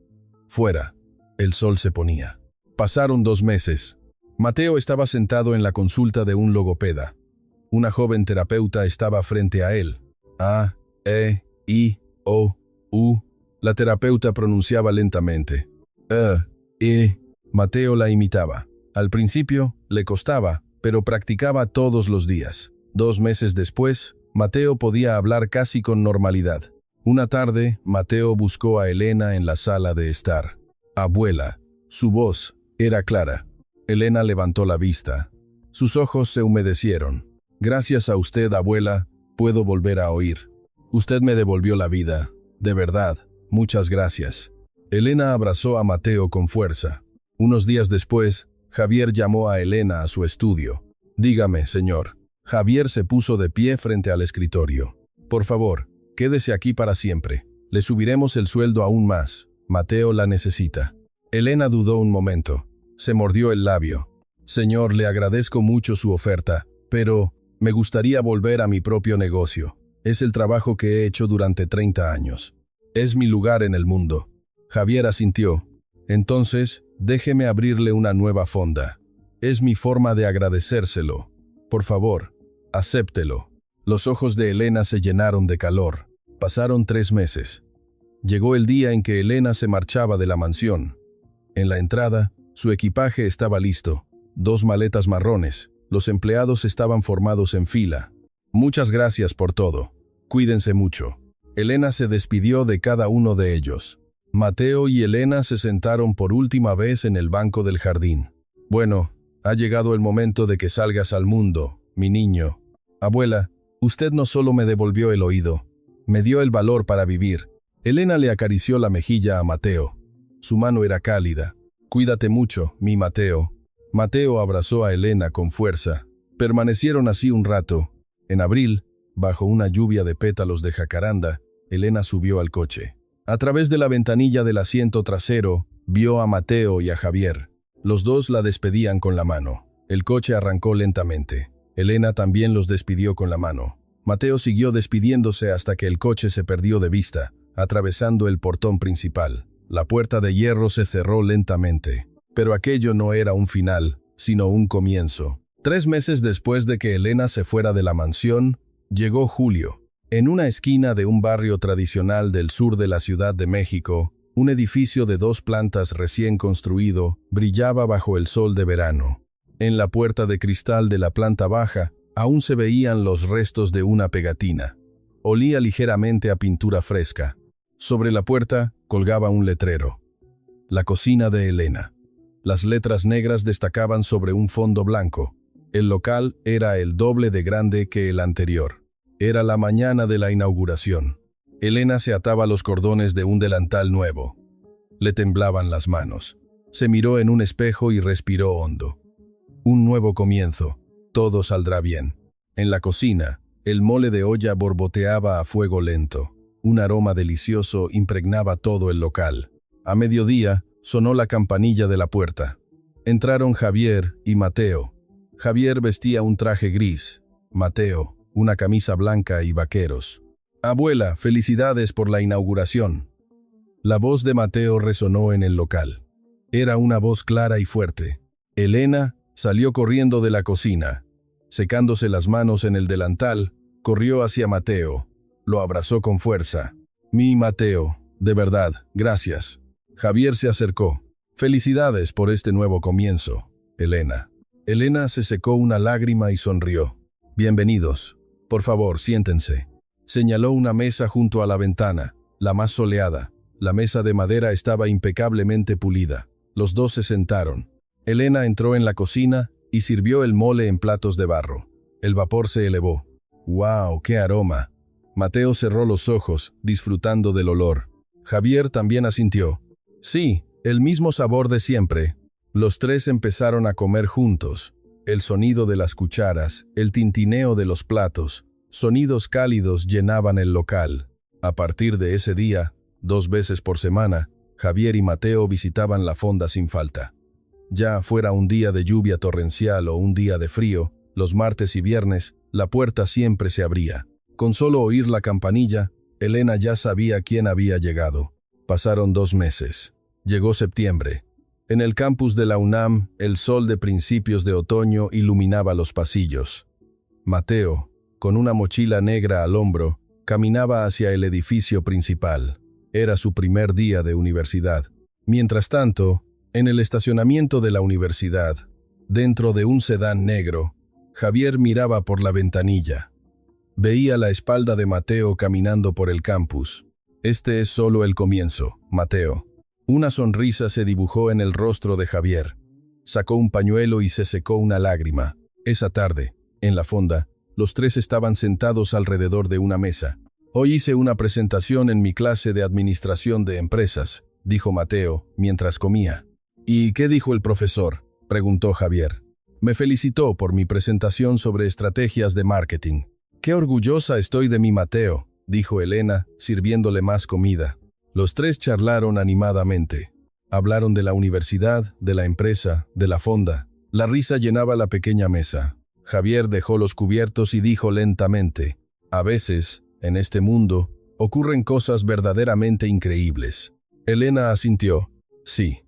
Fuera, el sol se ponía. Pasaron 2 meses. Mateo estaba sentado en la consulta de un logopeda. Una joven terapeuta estaba frente a él. A, E, I, O, U. La terapeuta pronunciaba lentamente. Mateo la imitaba. Al principio, le costaba, pero practicaba todos los días. 2 meses después, Mateo podía hablar casi con normalidad. Una tarde, Mateo buscó a Elena en la sala de estar. Abuela. Su voz era clara. Elena levantó la vista. Sus ojos se humedecieron. Gracias a usted, abuela, puedo volver a oír. Usted me devolvió la vida. De verdad, muchas gracias. Elena abrazó a Mateo con fuerza. Unos días después, Javier llamó a Elena a su estudio. Dígame, señor. Javier se puso de pie frente al escritorio. Por favor, quédese aquí para siempre. Le subiremos el sueldo aún más. Mateo la necesita. Elena dudó un momento. Se mordió el labio. Señor, le agradezco mucho su oferta, pero me gustaría volver a mi propio negocio. Es el trabajo que he hecho durante 30 años. Es mi lugar en el mundo. Javier asintió. Entonces, déjeme abrirle una nueva fonda. Es mi forma de agradecérselo. Por favor, acéptelo. Los ojos de Elena se llenaron de calor. Pasaron 3 meses. Llegó el día en que Elena se marchaba de la mansión. En la entrada, su equipaje estaba listo. 2 maletas marrones. Los empleados estaban formados en fila. Muchas gracias por todo. Cuídense mucho. Elena se despidió de cada uno de ellos. Mateo y Elena se sentaron por última vez en el banco del jardín. Bueno, ha llegado el momento de que salgas al mundo, mi niño. Abuela, usted no solo me devolvió el oído, me dio el valor para vivir. Elena le acarició la mejilla a Mateo. Su mano era cálida. Cuídate mucho, mi Mateo. Mateo abrazó a Elena con fuerza. Permanecieron así un rato. En abril, bajo una lluvia de pétalos de jacaranda, Elena subió al coche. A través de la ventanilla del asiento trasero, vio a Mateo y a Javier. Los dos la despedían con la mano. El coche arrancó lentamente. Elena también los despidió con la mano. Mateo siguió despidiéndose hasta que el coche se perdió de vista, atravesando el portón principal. La puerta de hierro se cerró lentamente. Pero aquello no era un final, sino un comienzo. 3 meses después de que Elena se fuera de la mansión, llegó Julio. En una esquina de un barrio tradicional del sur de la Ciudad de México, un edificio de 2 plantas recién construido brillaba bajo el sol de verano. En la puerta de cristal de la planta baja aún se veían los restos de una pegatina. Olía ligeramente a pintura fresca. Sobre la puerta colgaba un letrero. La cocina de Elena. Las letras negras destacaban sobre un fondo blanco. El local era el doble de grande que el anterior. Era la mañana de la inauguración. Elena se ataba los cordones de un delantal nuevo. Le temblaban las manos. Se miró en un espejo y respiró hondo. Un nuevo comienzo. Todo saldrá bien. En la cocina, el mole de olla borboteaba a fuego lento. Un aroma delicioso impregnaba todo el local. A mediodía, sonó la campanilla de la puerta. Entraron Javier y Mateo. Javier vestía un traje gris. Mateo, una camisa blanca y vaqueros. Abuela, felicidades por la inauguración. La voz de Mateo resonó en el local. Era una voz clara y fuerte. Elena salió corriendo de la cocina. Secándose las manos en el delantal, Corrió hacia Mateo. Lo abrazó con fuerza. Mi Mateo, de verdad, gracias. Javier se acercó. Felicidades por este nuevo comienzo, Elena. Elena se secó una lágrima y sonrió. Bienvenidos. Por favor, siéntense. Señaló una mesa junto a la ventana, la más soleada. La mesa de madera estaba impecablemente pulida. Los dos se sentaron. Elena entró en la cocina y sirvió el mole en platos de barro. El vapor se elevó. ¡Wow! ¡Qué aroma! Mateo cerró los ojos, disfrutando del olor. Javier también asintió. Sí, el mismo sabor de siempre. Los tres empezaron a comer juntos. El sonido de las cucharas, el tintineo de los platos, sonidos cálidos llenaban el local. A partir de ese día, 2 veces por semana, Javier y Mateo visitaban la fonda sin falta. Ya fuera un día de lluvia torrencial o un día de frío, los martes y viernes, la puerta siempre se abría. Con solo oír la campanilla, Elena ya sabía quién había llegado. Pasaron 2 meses. Llegó septiembre. En el campus de la UNAM, el sol de principios de otoño iluminaba los pasillos. Mateo, con una mochila negra al hombro, caminaba hacia el edificio principal. Era su primer día de universidad. Mientras tanto, en el estacionamiento de la universidad, dentro de un sedán negro, Javier miraba por la ventanilla. Veía la espalda de Mateo caminando por el campus. Este es solo el comienzo, Mateo. Una sonrisa se dibujó en el rostro de Javier. Sacó un pañuelo y se secó una lágrima. Esa tarde, en la fonda, los tres estaban sentados alrededor de una mesa. Hoy hice una presentación en mi clase de administración de empresas, dijo Mateo, mientras comía. ¿Y qué dijo el profesor?, preguntó Javier. Me felicitó por mi presentación sobre estrategias de marketing. Qué orgullosa estoy de mi Mateo, dijo Elena, sirviéndole más comida. Los tres charlaron animadamente. Hablaron de la universidad, de la empresa, de la fonda. La risa llenaba la pequeña mesa. Javier dejó los cubiertos y dijo lentamente, a veces, en este mundo, ocurren cosas verdaderamente increíbles. Elena asintió, sí.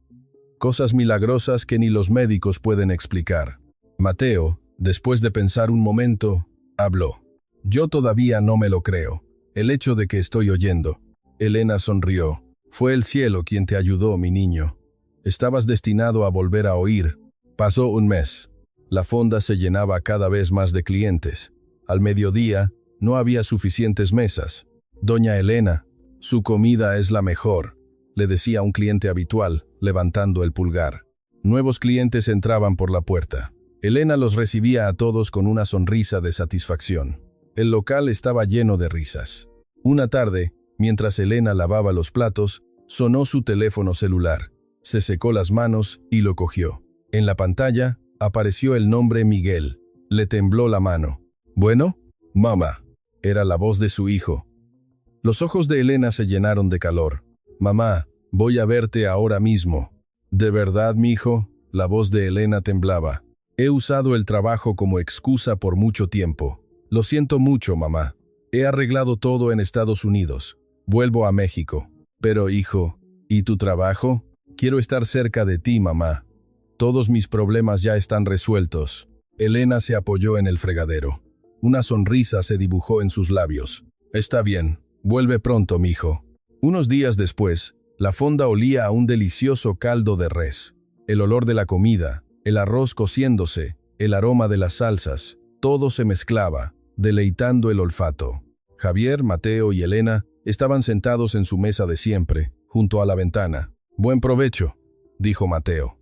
Cosas milagrosas que ni los médicos pueden explicar. Mateo, después de pensar un momento, habló. Yo todavía no me lo creo. El hecho de que estoy oyendo. Elena sonrió. Fue el cielo quien te ayudó, mi niño. Estabas destinado a volver a oír. Pasó un mes. La fonda se llenaba cada vez más de clientes. Al mediodía, no había suficientes mesas. Doña Elena, su comida es la mejor, le decía un cliente habitual, levantando el pulgar. Nuevos clientes entraban por la puerta. Elena los recibía a todos con una sonrisa de satisfacción. El local estaba lleno de risas. Una tarde, mientras Elena lavaba los platos, sonó su teléfono celular. Se secó las manos y lo cogió. En la pantalla apareció el nombre Miguel. Le tembló la mano. ¿Bueno? Mamá. Era la voz de su hijo. Los ojos de Elena se llenaron de calor. Mamá, voy a verte ahora mismo. ¿De verdad, mijo? La voz de Elena temblaba. He usado el trabajo como excusa por mucho tiempo. Lo siento mucho, mamá. He arreglado todo en Estados Unidos. Vuelvo a México. Pero, hijo, ¿y tu trabajo? Quiero estar cerca de ti, mamá. Todos mis problemas ya están resueltos. Elena se apoyó en el fregadero. Una sonrisa se dibujó en sus labios. Está bien. Vuelve pronto, mijo. Unos días después, la fonda olía a un delicioso caldo de res. El olor de la comida, el arroz cociéndose, el aroma de las salsas, todo se mezclaba, deleitando el olfato. Javier, Mateo y Elena estaban sentados en su mesa de siempre, junto a la ventana. «Buen provecho», dijo Mateo.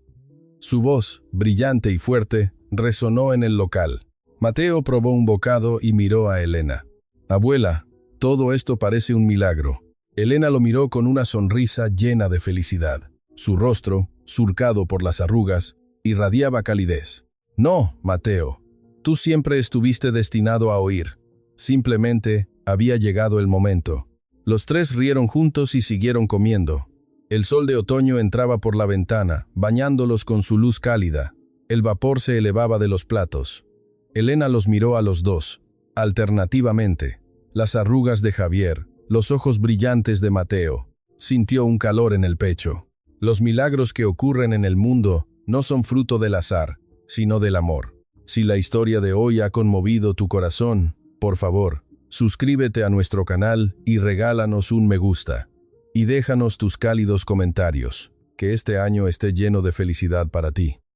Su voz, brillante y fuerte, resonó en el local. Mateo probó un bocado y miró a Elena. «Abuela, todo esto parece un milagro». Elena lo miró con una sonrisa llena de felicidad. Su rostro, surcado por las arrugas, irradiaba calidez. «No, Mateo, tú siempre estuviste destinado a oír. Simplemente había llegado el momento». Los tres rieron juntos y siguieron comiendo. El sol de otoño entraba por la ventana, bañándolos con su luz cálida. El vapor se elevaba de los platos. Elena los miró a los dos, alternativamente. Las arrugas de Javier, los ojos brillantes de Mateo. Sintió un calor en el pecho. Los milagros que ocurren en el mundo no son fruto del azar, sino del amor. Si la historia de hoy ha conmovido tu corazón, por favor, Suscríbete a nuestro canal y regálanos un me gusta. Y déjanos tus cálidos comentarios. Que este año esté lleno de felicidad para ti.